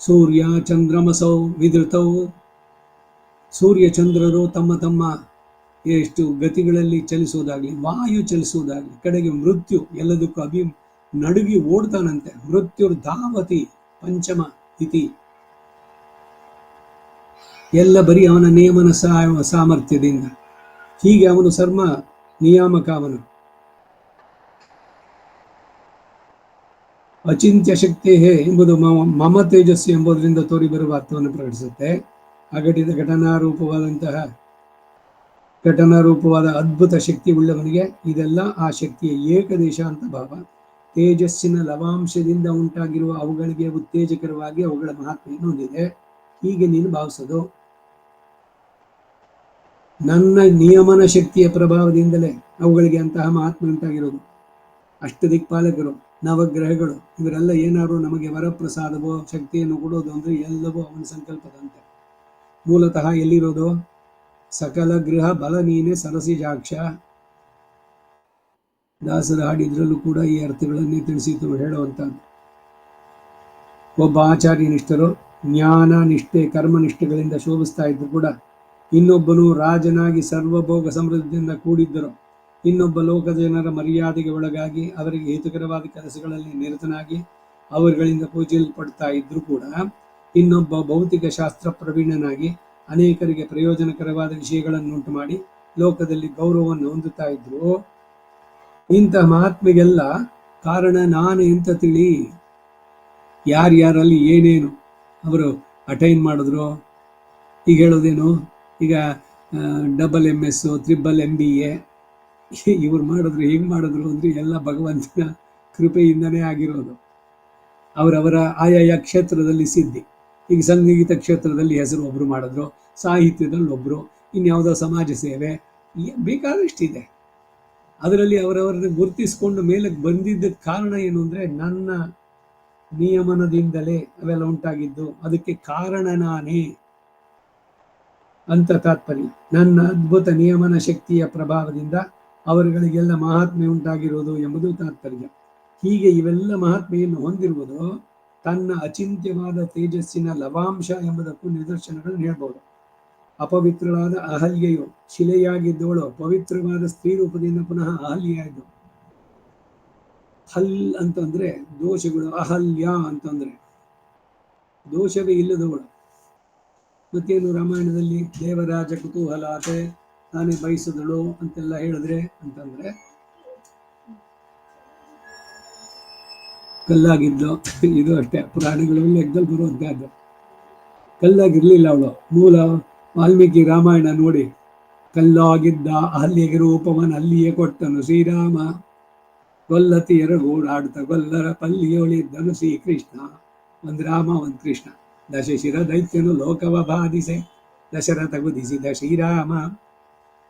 ಸೂರ್ಯ ಚಂದ್ರಮಸೌ ವಿಧೃತೌ. ಸೂರ್ಯ ಚಂದ್ರರು ತಮ್ಮ ತಮ್ಮ ಎಷ್ಟು ಗತಿಗಳಲ್ಲಿ ಚಲಿಸೋದಾಗ್ಲಿ, ವಾಯು ಚಲಿಸೋದಾಗ್ಲಿ, ಕಡೆಗೆ ಮೃತ್ಯು ಎಲ್ಲದಕ್ಕೂ ನಡುಗಿ ಓಡ್ತಾನಂತೆ. ಮೃತ್ಯುರ್ಧಾವತಿ ಪಂಚಮ ಇತಿ. ಎಲ್ಲ ಬರೀ ಅವನ ನಿಯಮನ ಸಾಮರ್ಥ್ಯದಿಂದ. ಹೀಗೆ ಅವನು ಸರ್ವ ನಿಯಾಮಕ. ಅವನು ಅಚಿಂತ್ಯ ಶಕ್ತಿ ಎಂಬುದು ಮಮ ತೇಜಸ್ಸು ಎಂಬುದರಿಂದ ತೋರಿ ಬರುವ ಅರ್ಥವನ್ನು ಪ್ರಕಟಿಸುತ್ತೆ. ಅಘಟಿತ ಘಟನಾರೂಪವಾದ ಅದ್ಭುತ ಶಕ್ತಿ ಉಳ್ಳವನಿಗೆ ಇದೆಲ್ಲ ಆ ಶಕ್ತಿಯ ಏಕದೇಶ ಅಂತ ಭಾವ. ತೇಜಸ್ಸಿನ ಲವಾಂಶದಿಂದ ಉಂಟಾಗಿರುವ ಅವುಗಳಿಗೆ ಉತ್ತೇಜಕರವಾಗಿ ಅವುಗಳ ಮಹಾತ್ಮೆಯನ್ನು ಹೊಂದಿದೆ. ಹೀಗೆ ನೀನು ಭಾವಿಸೋದು. ನನ್ನ ನಿಯಮನ ಶಕ್ತಿಯ ಪ್ರಭಾವದಿಂದಲೇ ಅವುಗಳಿಗೆ ಅಂತಹ ಮಹಾತ್ಮೆ ಉಂಟಾಗಿರೋದು. ಅಷ್ಟದಿಕ್ಪಾಲಕರು, ನವಗ್ರಹಗಳು ಇವರೆಲ್ಲ ಏನಾದ್ರು ನಮಗೆ ವರಪ್ರಸಾದವೋ ಶಕ್ತಿಯನ್ನು ಕೊಡೋದು ಅಂದ್ರೆ ಎಲ್ಲವೂ ಅವನ ಸಂಕಲ್ಪದಂತೆ. ಮೂಲತಃ ಎಲ್ಲಿರೋದು? ಸಕಲ ಗೃಹ ಬಲ ನೀನೆ ಸರಸಿಜಾಕ್ಷ. ದಾಸರ ಹಾಡಿದ್ರಲ್ಲೂ ಕೂಡ ಈ ಅರ್ಥಗಳನ್ನೇ ತಿಳಿಸಿತು ಹೇಳುವಂಥದ್ದು. ಒಬ್ಬ ಆಚಾರ್ಯನಿಷ್ಠರು ಜ್ಞಾನ ನಿಷ್ಠೆ ಕರ್ಮನಿಷ್ಠೆಗಳಿಂದ ಶೋಭಿಸ್ತಾ ಇದ್ರು ಕೂಡ ಇನ್ನೊಬ್ಬನು ರಾಜನಾಗಿ ಸರ್ವಭೋಗ ಸಮೃದ್ಧಿಯಿಂದ ಕೂಡಿದ್ದರು. ಇನ್ನೊಬ್ಬ ಲೋಕದ ಜನರ ಮರ್ಯಾದೆಗೆ ಒಳಗಾಗಿ ಅವರಿಗೆ ಹಿತಕರವಾದ ಕೆಲಸಗಳಲ್ಲಿ ನಿರತನಾಗಿ ಅವರುಗಳಿಂದ ಪೂಜಿಸಲ್ಪಡ್ತಾ ಇದ್ರು ಕೂಡ ಇನ್ನೊಬ್ಬ ಭೌತಿಕ ಶಾಸ್ತ್ರ ಪ್ರವೀಣನಾಗಿ ಅನೇಕರಿಗೆ ಪ್ರಯೋಜನಕರವಾದ ವಿಷಯಗಳನ್ನುಂಟು ಮಾಡಿ ಲೋಕದಲ್ಲಿ ಗೌರವವನ್ನು ಹೊಂದುತ್ತಾ ಇದ್ರು. ಇಂತಹ ಮಹಾತ್ಮೆಗೆಲ್ಲ ಕಾರಣ ನಾನು ಎಂತ ತಿಳಿ. ಯಾರ್ಯಾರಲ್ಲಿ ಏನೇನು ಅವರು ಅಟೈನ್ ಮಾಡಿದ್ರು. ಈಗ ಹೇಳೋದೇನು, ಈಗ MS, MBA ಇವ್ರು ಮಾಡಿದ್ರು, ಹೇಗೆ ಮಾಡಿದ್ರು ಅಂದ್ರೆ ಎಲ್ಲ ಭಗವಂತನ ಕೃಪೆಯಿಂದನೇ ಆಗಿರೋದು. ಅವರವರ ಆಯಾಯ ಕ್ಷೇತ್ರದಲ್ಲಿ ಸಿದ್ಧಿ. ಈಗ ಸಂಗೀತ ಕ್ಷೇತ್ರದಲ್ಲಿ ಹೆಸರು ಒಬ್ರು ಮಾಡಿದ್ರು, ಸಾಹಿತ್ಯದಲ್ಲಿ ಒಬ್ರು, ಇನ್ಯಾವುದೋ ಸಮಾಜ ಸೇವೆ, ಬೇಕಾದಷ್ಟಿದೆ. ಅದರಲ್ಲಿ ಅವರವರನ್ನು ಗುರುತಿಸ್ಕೊಂಡು ಮೇಲಕ್ಕೆ ಬಂದಿದ್ದ ಕಾರಣ ಏನು ಅಂದ್ರೆ ನನ್ನ ನಿಯಮನದಿಂದಲೇ ಅವೆಲ್ಲ ಉಂಟಾಗಿದ್ದು, ಅದಕ್ಕೆ ಕಾರಣ ನಾನೇ ಅಂತ ತಾತ್ಪರ್ಯ. ನನ್ನ ಅದ್ಭುತ ನಿಯಮನ ಶಕ್ತಿಯ ಪ್ರಭಾವದಿಂದ ಅವರುಗಳಿಗೆಲ್ಲ ಮಹಾತ್ಮೆ ಉಂಟಾಗಿರೋದು ಎಂಬುದು ತಾತ್ಪರ್ಯ. ಹೀಗೆ ಇವೆಲ್ಲ ಮಹಾತ್ಮೆಯನ್ನು ಹೊಂದಿರುವುದು ತನ್ನ ಅಚಿಂತ್ಯವಾದ ತೇಜಸ್ಸಿನ ಲವಾಂಶ ಎಂಬುದಕ್ಕೂ ನಿದರ್ಶನಗಳನ್ನು ಹೇಳ್ಬೋದು. ಅಪವಿತ್ರಳಾದ ಅಹಲ್ಯೆಯು ಶಿಲೆಯಾಗಿದ್ದವಳು ಪವಿತ್ರವಾದ ಸ್ತ್ರೀ ರೂಪದಿಂದ ಪುನಃ ಅಹಲ್ಯಾಯಿದ್ದು. ಹಲ್ ಅಂತಂದ್ರೆ ದೋಷಗಳು, ಅಹಲ್ಯ ಅಂತಂದ್ರೆ ದೋಷವೇ ಇಲ್ಲದವಳು. ಮತ್ತೇನು ರಾಮಾಯಣದಲ್ಲಿ ದೇವರಾಜ ಕುತೂಹಲಾತೆ ತಾನೇ ಬಯಸಿದಳು ಅಂತೆಲ್ಲ ಹೇಳಿದ್ರೆ ಅಂತಂದ್ರೆ ಕಲ್ಲಾಗಿದ್ದು. ಇದು ಅಷ್ಟೇ, ಪುರಾಣಗಳಲ್ಲಿ ಲೆಕ್ಕದಲ್ಲಿ ಬರುವಂತಹದ್ದು. ಕಲ್ಲಾಗಿರ್ಲಿಲ್ಲ ಅವಳು. ಮೂಲ ವಾಲ್ಮೀಕಿ ರಾಮಾಯಣ ನೋಡಿ, ಕಲ್ಲಾಗಿದ್ದ ಅಹಲ್ಯೆಗೆ ರೂಪವನ್ ಅಲ್ಲಿಯೇ ಕೊಟ್ಟನು ಶ್ರೀರಾಮ. ಕೊಲ್ಲತಿಯರ ಓಡಾಡ್ತ ಕೊಲ್ಲರ ಪಲ್ಲಿಯೊಳಿದ್ದನು ಶ್ರೀಕೃಷ್ಣ. ಒಂದ್ ರಾಮ ಒಂದ್ ಕೃಷ್ಣ. ದಶಶಿರ ದೈತ್ಯನು ಲೋಕವ ಬಾಧಿಸೆ ದಶರಥ ಗುದಿಸಿದ ಶ್ರೀರಾಮ.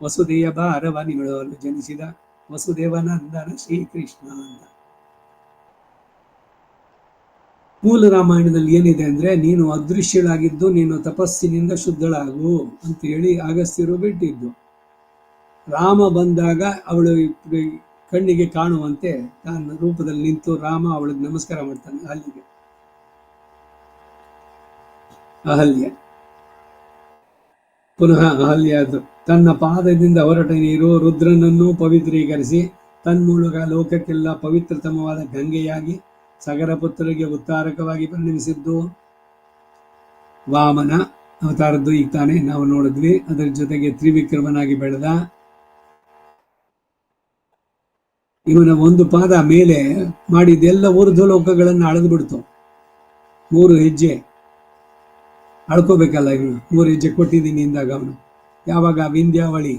ವಸುದೆಯ ಭಾರವ ನಿಗಳಲು ಜನಿಸಿದ ವಸುದೇವನಂದನ ಶ್ರೀಕೃಷ್ಣ ಅಂತ. ಮೂಲ ರಾಮಾಯಣದಲ್ಲಿ ಏನಿದೆ ಅಂದ್ರೆ, ನೀನು ಅದೃಶ್ಯಳಾಗಿದ್ದು ನೀನು ತಪಸ್ಸಿನಿಂದ ಶುದ್ಧಳಾಗು ಅಂತ ಹೇಳಿ ಅಗಸ್ತ್ಯರು ಬಿಟ್ಟಿದ್ದು. ರಾಮ ಬಂದಾಗ ಅವಳು ಕಣ್ಣಿಗೆ ಕಾಣುವಂತೆ ತನ್ನ ರೂಪದಲ್ಲಿ ನಿಂತು ರಾಮ ಅವಳಿಗೆ ನಮಸ್ಕಾರ ಮಾಡ್ತಾನೆ. ಅಹಲ್ಯ ಪುನಃ ಅಹಲ್ಯ ಅದು ತನ್ನ ಪಾದದಿಂದ ಹೊರಟ ನೀರು ರುದ್ರನನ್ನು ಪವಿತ್ರೀಕರಿಸಿ ತನ್ಮೂಲಕ ಲೋಕಕ್ಕೆಲ್ಲ ಪವಿತ್ರತಮವಾದ ಗಂಗೆಯಾಗಿ ಸಗರ ಪುತ್ರರಿಗೆ ಉತ್ತಾರಕವಾಗಿ ಪರಿಣಮಿಸಿದ್ದು. ವಾಮನ ಅವತಾರದ್ದು ಈಗ ತಾನೇ ನಾವು ನೋಡಿದ್ವಿ. ಅದರ ಜೊತೆಗೆ ತ್ರಿವಿಕ್ರಮನಾಗಿ ಬೆಳೆದ. ಇವನ ಒಂದು ಪಾದ ಮೇಲೆ ಮಾಡಿದ್ದೆಲ್ಲ ಊರ್ಧ್ವ ಲೋಕಗಳನ್ನು ಅಳೆದು ಬಿಡ್ತು. 3 ಹೆಜ್ಜೆ ಅಳ್ಕೋಬೇಕಲ್ಲ, ಇವನು 3 ಹೆಜ್ಜೆ ಕೊಟ್ಟಿದ್ದೀನಿ ಇಂದಾಗ ಅವನು. ಯಾವಾಗ ವಿಂಧ್ಯಾವಳಿ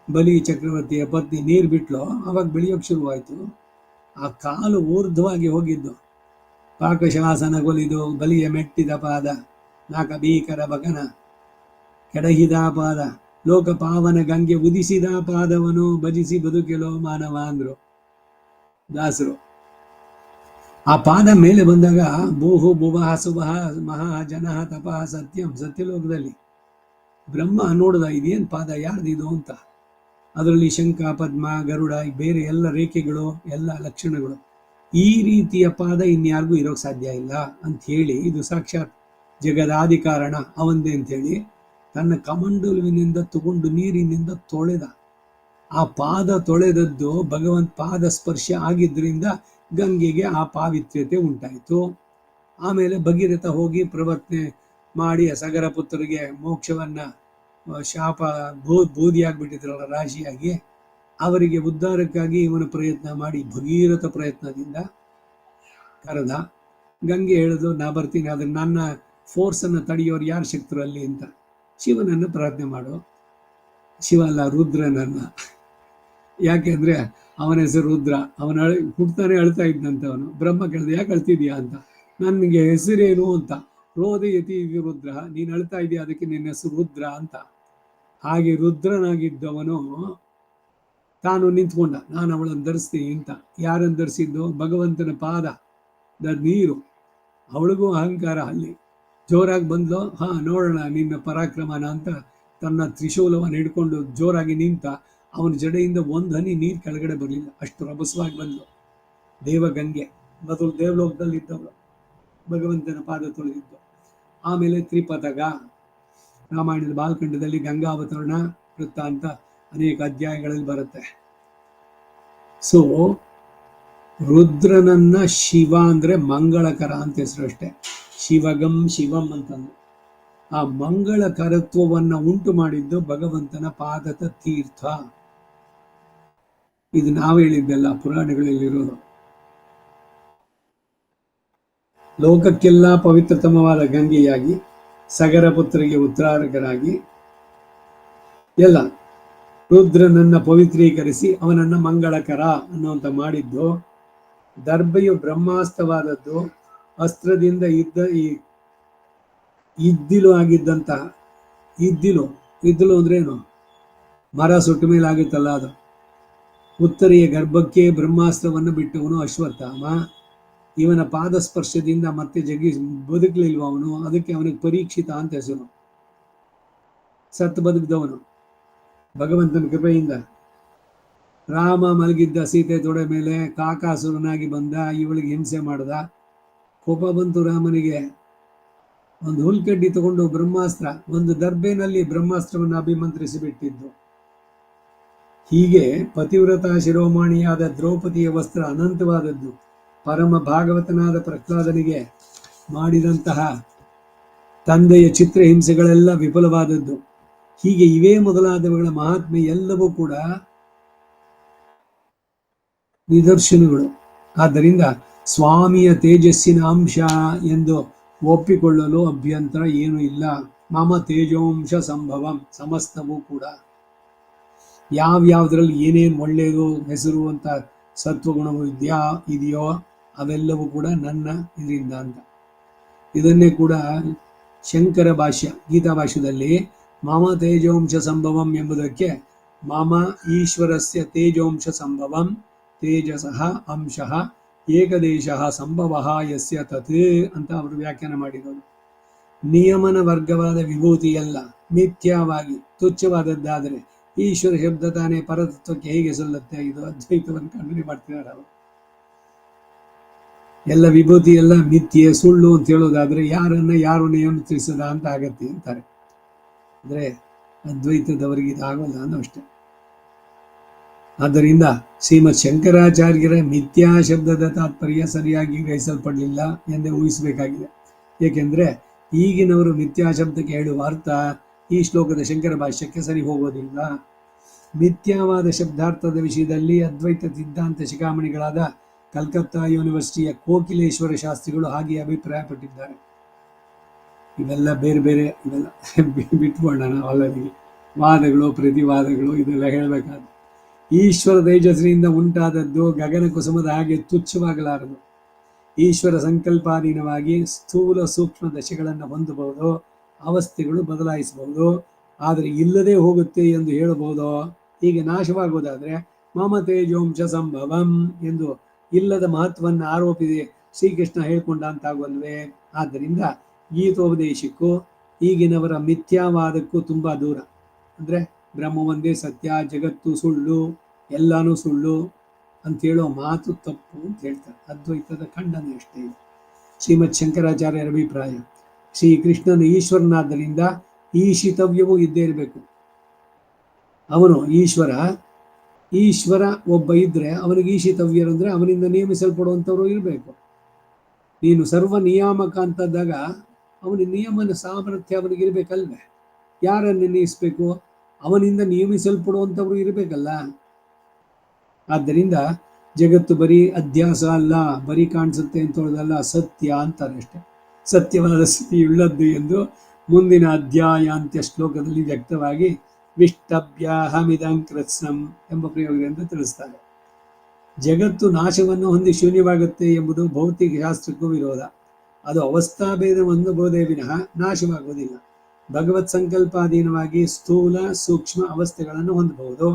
ಬಲಿ ಚಕ್ರವರ್ತಿಯ ಪತ್ನಿ ನೀರು ಬಿಟ್ಲು ಅವಾಗ ಬೆಳೆಯೋಕೆ ಶುರುವಾಯಿತು. ಆ ಕಾಲು ಊರ್ಧ್ವವಾಗಿ ಹೋಗಿದ್ದು. ಪಾಕಶಾಸನ ಕೊಲಿದು ಬಲಿಯ ಮೆಟ್ಟಿದ ಪಾದ, ನಾಕ ಭೀಕರ ಬಗನ ಕೆಡಹಿದ ಪಾದ, ಲೋಕ ಪಾವನ ಗಂಗೆ ಉದಿಸಿದ ಪಾದವನು ಭಜಿಸಿ ಬದುಕೆಲೋ ಮಾನವ ಅಂದ್ರು. ದಾಸರು. ಆ ಪಾದ ಮೇಲೆ ಬಂದಾಗ ಭೂಹು ಭುವಃ ಸುವಃ ಮಹಾ ಜನಃ ತಪಃ ಸತ್ಯಂ, ಸತ್ಯಲೋಕದಲ್ಲಿ ಬ್ರಹ್ಮ ನೋಡ್ದ ಇದೇನು ಪಾದ ಯಾರ್ದಿದು ಅಂತ. ಅದರಲ್ಲಿ ಶಂಖ ಪದ್ಮ ಗರುಡ ಬೇರೆ ಎಲ್ಲ ರೇಖೆಗಳು ಎಲ್ಲ ಲಕ್ಷಣಗಳು. ಈ ರೀತಿಯ ಪಾದ ಇನ್ಯಾರಿಗೂ ಇರೋಕೆ ಸಾಧ್ಯ ಇಲ್ಲ ಅಂತ ಹೇಳಿ, ಇದು ಸಾಕ್ಷಾತ್ ಜಗದಾದಿ ಕಾರಣ ಅವಂದೇ ಅಂತೇಳಿ ತನ್ನ ಕಮಂಡಲುವಿನಿಂದ ತಗೊಂಡು ನೀರಿನಿಂದ ತೊಳೆದ. ಆ ಪಾದ ತೊಳೆದದ್ದು ಭಗವಂತ ಪಾದ ಸ್ಪರ್ಶ ಆಗಿದ್ದರಿಂದ ಗಂಗೆಗೆ ಆ ಪಾವಿತ್ರ್ಯತೆ ಉಂಟಾಯಿತು. ಆಮೇಲೆ ಭಗೀರಥ ಹೋಗಿ ಪ್ರವರ್ತನೆ ಮಾಡಿ ಸಗರ ಪುತ್ರರಿಗೆ ಮೋಕ್ಷವನ್ನ ಶಾಪ ಬೂದಿಯಾಗ್ಬಿಟ್ಟಿದ್ರಲ್ಲ ರಾಶಿಯಾಗಿ, ಅವರಿಗೆ ಉದ್ಧಾರಕ್ಕಾಗಿ ಇವನ ಪ್ರಯತ್ನ ಮಾಡಿ ಭಗೀರಥ ಪ್ರಯತ್ನದಿಂದ ಕರೆದ. ಗಂಗೆ ಹೇಳಿದ್ರು ನಾ ಬರ್ತೀನಿ, ಆದ್ರೆ ನನ್ನ ಫೋರ್ಸನ್ನು ತಡೆಯೋರು ಯಾರು ಶಕ್ತರು ಅಲ್ಲಿ ಅಂತ. ಶಿವನನ್ನು ಪ್ರಾರ್ಥನೆ ಮಾಡು. ಶಿವ ಅಲ್ಲ, ರುದ್ರನನ್ನ. ಯಾಕೆಂದ್ರೆ ಅವನ ಹೆಸರು ರುದ್ರ. ಅವನ ಹುಡ್ತಾನೆ ಅಳ್ತಾ ಇದ್ದಂತ ಅವನು. ಬ್ರಹ್ಮ ಕೇಳಿದ ಯಾಕೆ ಅಳ್ತಿದ್ಯಾ ಅಂತ. ನನಗೆ ಹೆಸರೇನು ಅಂತ. ರೋದಯತಿ ರುದ್ರ, ನೀನು ಅಳ್ತಾ ಇದೀಯ, ಅದಕ್ಕೆ ನಿನ್ನ ಹೆಸರು ರುದ್ರ ಅಂತ. ಹಾಗೆ ರುದ್ರನಾಗಿದ್ದವನು ತಾನು ನಿಂತ್ಕೊಂಡ, ನಾನು ಅವಳನ್ನು ಧರಿಸ್ತೀನಿ ಅಂತ. ಯಾರನ್ನು ಧರಿಸಿದ್ದು? ಭಗವಂತನ ಪಾದ ನೀರು. ಅವಳಿಗೂ ಅಹಂಕಾರ ಅಲ್ಲಿ ಜೋರಾಗಿ ಬಂದ್ಲು. ಹಾ ನೋಡೋಣ ನಿನ್ನ ಪರಾಕ್ರಮನ ಅಂತ ತನ್ನ ತ್ರಿಶೂಲವನ್ನು ಹಿಡ್ಕೊಂಡು ಜೋರಾಗಿ ನಿಂತ. ಅವನ ಜಡೆಯಿಂದ ಒಂದು ಹನಿ ನೀರು ಕೆಳಗಡೆ ಬರಲಿಲ್ಲ, ಅಷ್ಟು ರಭಸವಾಗಿ ಬಂದ್ಲು ದೇವಗಂಗೆ. ಮೊದಲು ದೇವಲೋಕದಲ್ಲಿ ಇದ್ದವಳು, ಭಗವಂತನ ಪಾದ ತೊಳೆದಿದ್ದು. ಆಮೇಲೆ ತ್ರಿಪಥಗ, ರಾಮಾಯಣದ ಬಾಲಖಂಡದಲ್ಲಿ ಗಂಗಾವತರಣ ವೃತ್ತ ಅಂತ ಅನೇಕ ಅಧ್ಯಾಯಗಳಲ್ಲಿ ಬರುತ್ತೆ. ಸೊ ರುದ್ರನನ್ನ ಶಿವ ಅಂದ್ರೆ ಮಂಗಳಕರ ಅಂತ ಹೆಸರು ಅಷ್ಟೇ. ಶಿವಗಂ ಶಿವಂ ಅಂತಂದು ಆ ಮಂಗಳಕರತ್ವವನ್ನ ಉಂಟು ಮಾಡಿದ್ದು ಭಗವಂತನ ಪಾದದ ತೀರ್ಥ. ಇದು ನಾವು ಹೇಳಿದ್ದೆಲ್ಲ, ಪುರಾಣಗಳಲ್ಲಿರೋದು. ಲೋಕಕ್ಕೆಲ್ಲ ಪವಿತ್ರತಮವಾದ ಗಂಗೆಯಾಗಿ, ಸಗರ ಪುತ್ರಿಗೆ ಉತ್ತರಾರ್ಹರಾಗಿ ಎಲ್ಲ ರುದ್ರನನ್ನ ಪವಿತ್ರೀಕರಿಸಿ ಅವನನ್ನ ಮಂಗಳಕರ ಅನ್ನುವಂತ ಮಾಡಿದ್ದು. ದರ್ಭೆಯು ಬ್ರಹ್ಮಾಸ್ತ್ರವಾದದ್ದು. ಅಸ್ತ್ರದಿಂದ ಇದ್ದಿಲು ಆಗಿದ್ದಂತಹ ಇದ್ದಿಲು ಅಂದ್ರೇನು? ಮರ ಸುಟ್ಟ ಮೇಲೆ ಆಗುತ್ತಲ್ಲ ಅದು. ಉತ್ತರೆಯ ಗರ್ಭಕ್ಕೆ ಬ್ರಹ್ಮಾಸ್ತ್ರವನ್ನು ಬಿಟ್ಟವನು ಅಶ್ವತ್ಥಾಮ. ಇವನ ಪಾದ ಸ್ಪರ್ಶದಿಂದ ಮತ್ತೆ ಬದುಕಲಿಲ್ವ ಅವನು, ಅದಕ್ಕೆ ಅವನಿಗೆ ಪರೀಕ್ಷಿತ ಅಂತ ಹೆಸರು. ಸತ್ತು ಬದುಕಿದವನು ಭಗವಂತನ ಕೃಪೆಯಿಂದ. ರಾಮ ಮಲಗಿದ್ದ ಸೀತೆ ತೊಡೆ ಮೇಲೆ ಕಾಕಾಸುರನಾಗಿ ಬಂದ, ಇವಳಿಗೆ ಹಿಂಸೆ ಮಾಡ್ದ. ಕೋಪ ಬಂತು ರಾಮನಿಗೆ. ಒಂದು ಹುಲ್ಕಡ್ಡಿ ತಗೊಂಡು ಬ್ರಹ್ಮಾಸ್ತ್ರ, ಒಂದು ದರ್ಬೆನಲ್ಲಿ ಬ್ರಹ್ಮಾಸ್ತ್ರವನ್ನು ಅಭಿಮಂತ್ರಿಸಿ ಬಿಟ್ಟಿದ್ದು. ಹೀಗೆ ಪತಿವ್ರತ ಶಿರೋಮಣಿಯಾದ ದ್ರೌಪದಿಯ ವಸ್ತ್ರ ಅನಂತವಾದದ್ದು. ಪರಮ ಭಾಗವತನಾದ ಪ್ರಹ್ಲಾದನಿಗೆ ಮಾಡಿದಂತಹ ತಂದೆಯ ಚಿತ್ರಹಿಂಸೆಗಳೆಲ್ಲ ವಿಫಲವಾದದ್ದು. ಹೀಗೆ ಇವೇ ಮೊದಲಾದವುಗಳ ಮಹಾತ್ಮೆ ಎಲ್ಲವೂ ಕೂಡ ನಿದರ್ಶನಗಳು. ಆದ್ದರಿಂದ ಸ್ವಾಮಿಯ ತೇಜಸ್ಸಿನ ಅಂಶ ಎಂದು ಒಪ್ಪಿಕೊಳ್ಳಲು ಅಭ್ಯಂತರ ಏನೂ ಇಲ್ಲ. ಮಮ ತೇಜೋಂಶ ಸಂಭವಂ, ಸಮಸ್ತವೂ ಕೂಡ ಯಾವ್ಯಾವ್ದ್ರಲ್ಲಿ ಏನೇನು ಒಳ್ಳೆಯದು ಹೆಸರು ಅಂತ ಸತ್ವಗುಣವು ಇದೆಯೋ ಅವೆಲ್ಲವೂ ಕೂಡ ನನ್ನ ಇದರಿಂದ ಅಂತ. ಇದನ್ನೇ ಕೂಡ ಶಂಕರ ಭಾಷ್ಯ, ಗೀತಾ ಭಾಷ್ಯದಲ್ಲಿ ಮಮ ತೇಜೋಂಶ ಸಂಭವಂ ಎಂಬುದಕ್ಕೆ ಮಮ ಈಶ್ವರಸ್ಯ ತೇಜೋಂಶ ಸಂಭವಂ ತೇಜಸಃ ಅಂಶಃ ಏಕದೇಶಃ ಸಂಭವಃ ಯಸ್ಯ ತತ್ ಅಂತ ಅವರು ವ್ಯಾಖ್ಯಾನ ಮಾಡಿರೋದು. ನಿಯಮನ ವರ್ಗವಾದ ವಿಭೂತಿಯೆಲ್ಲ ಮಿಥ್ಯವಾಗಿ ತುಚ್ಛವಾದದ್ದಾದರೆ ಈಶ್ವರ ಶಬ್ದ ತಾನೇ ಪರತತ್ವಕ್ಕೆ ಹೇಗೆ ಸಲ್ಲುತ್ತೆ? ಇದು ಅದ್ವೈತವನ್ನು ಖಂಡನೆ ಮಾಡ್ತಿದ್ದಾರೆ ಅವರು. ಎಲ್ಲ ವಿಭೂತಿ ಎಲ್ಲ ಮಿಥ್ಯೆ ಸುಳ್ಳು ಅಂತ ಹೇಳೋದಾದ್ರೆ ಯಾರನ್ನ ಯಾರು ನಿಯಂತ್ರಿಸದ ಅಂತ ಆಗತ್ತೆ ಅಂತಾರೆ. ಅಂದ್ರೆ ಅದ್ವೈತದವರಿಗೆ ಇದಾಗಲ್ಲ ಅನ್ನೋ ಅಷ್ಟೇ. ಆದ್ದರಿಂದ ಶ್ರೀಮತ್ ಶಂಕರಾಚಾರ್ಯರ ಮಿಥ್ಯಾ ಶಬ್ದದ ತಾತ್ಪರ್ಯ ಸರಿಯಾಗಿ ಗ್ರಹಿಸಲ್ಪಡಲಿಲ್ಲ ಎಂದೇ ಊಹಿಸಬೇಕಾಗಿದೆ. ಏಕೆಂದ್ರೆ ಈಗಿನವರು ಮಿಥ್ಯಾ ಶಬ್ದಕ್ಕೆ ಹೇಳುವ ಅರ್ಥ ಈ ಶ್ಲೋಕದ ಶಂಕರ ಭಾಷ್ಯಕ್ಕೆ ಸರಿ ಹೋಗೋದಿಲ್ಲ. ಮಿಥ್ಯಾವಾದ ಶಬ್ದಾರ್ಥದ ವಿಷಯದಲ್ಲಿ ಅದ್ವೈತ ಸಿದ್ಧಾಂತ ಶಿಖಾಮಣಿಗಳಾದ ಕಲ್ಕತ್ತಾ ಯೂನಿವರ್ಸಿಟಿಯ ಕೋಕಿಲೇಶ್ವರ ಶಾಸ್ತ್ರಿಗಳು ಹಾಗೆ ಅಭಿಪ್ರಾಯಪಟ್ಟಿದ್ದಾರೆ. ಇವೆಲ್ಲ ಬೇರೆ ಬೇರೆ, ಇವೆಲ್ಲ ಬಿಟ್ಕೊಳ್ಳೋಣ ನಾವು. ಅಲ್ಲಲ್ಲಿ ವಾದಗಳು ಪ್ರತಿವಾದಗಳು ಇದೆಲ್ಲ ಹೇಳಬೇಕಾದ. ಈಶ್ವರ ತೇಜಸ್ಸಿನಿಂದ ಉಂಟಾದದ್ದು ಗಗನ ಕುಸುಮದ ಹಾಗೆ ತುಚ್ಛವಾಗಲಾರದು. ಈಶ್ವರ ಸಂಕಲ್ಪಾಧೀನವಾಗಿ ಸ್ಥೂಲ ಸೂಕ್ಷ್ಮ ದಶೆಗಳನ್ನು ಹೊಂದಬಹುದು, ಅವಸ್ಥೆಗಳು ಬದಲಾಯಿಸಬಹುದು. ಆದರೆ ಇಲ್ಲದೆ ಹೋಗುತ್ತೆ ಎಂದು ಹೇಳಬಹುದು. ಹೀಗೆ ನಾಶವಾಗುವುದಾದ್ರೆ ಮಮ ತೇಜೋಂಶ ಸಂಭವಂ ಎಂದು ಇಲ್ಲದ ಮಹತ್ವವನ್ನು ಆರೋಪಿಸಿ ಶ್ರೀಕೃಷ್ಣ ಹೇಳ್ಕೊಂಡ ಅಂತಾಗಲ್ವೇ? ಆದ್ದರಿಂದ ಗೀತೋಪದೇಶಕ್ಕೂ ಈಗಿನವರ ಮಿಥ್ಯಾವಾದಕ್ಕೂ ತುಂಬಾ ದೂರ. ಅಂದ್ರೆ ಬ್ರಹ್ಮ ಒಂದೇ ಸತ್ಯ, ಜಗತ್ತು ಸುಳ್ಳು, ಎಲ್ಲಾನು ಸುಳ್ಳು ಅಂತ ಹೇಳೋ ಮಾತು ತಪ್ಪು ಅಂತ ಹೇಳ್ತಾರೆ. ಅದ್ವೈತದ ಖಂಡನೆ ಅಷ್ಟೇ ಇದೆ. ಶ್ರೀಮತ್ ಶಂಕರಾಚಾರ್ಯರ ಅಭಿಪ್ರಾಯ, ಶ್ರೀಕೃಷ್ಣನು ಈಶ್ವರನಾದ್ದರಿಂದ ಈಶಿತವ್ಯವೂ ಇದ್ದೇ ಇರಬೇಕು. ಅವನು ಈಶ್ವರ ಒಬ್ಬ ಇದ್ರೆ ಅವನಿಗೆ ಈಶಿತವ್ಯರು ಅಂದ್ರೆ ಅವನಿಂದ ನೇಮಿಸಲ್ಪಡುವಂಥವ್ರು ಇರಬೇಕು. ನೀನು ಸರ್ವ ನಿಯಾಮಕ ಅಂತಂದಾಗ ಅವನ ನಿಯಮನ ಸಾಮರ್ಥ್ಯ ಅವನಿಗೆ ಇರಬೇಕಲ್ವೇ? ಯಾರನ್ನು ನಿರ್ಣಯಿಸಬೇಕು? ಅವನಿಂದ ನಿಯಮಿಸಲ್ಪಡುವಂಥವ್ರು ಇರಬೇಕಲ್ಲ. ಆದ್ದರಿಂದ ಜಗತ್ತು ಬರೀ ಅಧ್ಯಾಸ ಅಲ್ಲ, ಬರೀ ಕಾಣಿಸುತ್ತೆ ಅಂತ ಹೇಳೋದಲ್ಲ, ಸತ್ಯ ಅಂತಾರೆ ಅಷ್ಟೆ. ಸತ್ಯವಾದ ಸ್ಥಿತಿ ಉಳ್ಳದ್ದು ಎಂದು ಮುಂದಿನ ಅಧ್ಯಾಯಾಂತ್ಯ ಶ್ಲೋಕದಲ್ಲಿ ವ್ಯಕ್ತವಾಗಿ ವಿಷ್ಟಭ್ಯಾಹಮಿದಂ ಕೃತ್ಸ್ನಂ ಎಂಬ ಪ್ರಯೋಗದಿಂದ ತಿಳಿಸ್ತಾರೆ. ಜಗತ್ತು ನಾಶವನ್ನು ಹೊಂದಿ ಶೂನ್ಯವಾಗುತ್ತೆ ಎಂಬುದು ಭೌತಿಕ ಶಾಸ್ತ್ರಕ್ಕೂ ವಿರೋಧ. ಅದು ಅವಸ್ಥಾಭೇದವನ್ನು ಬೋಧೆ ವಿನಃ ನಾಶವಾಗುವುದಿಲ್ಲ. ಭಗವತ್ ಸಂಕಲ್ಪಾಧೀನವಾಗಿ ಸ್ಥೂಲ ಸೂಕ್ಷ್ಮ ಅವಸ್ಥೆಗಳನ್ನು ಹೊಂದಬಹುದು.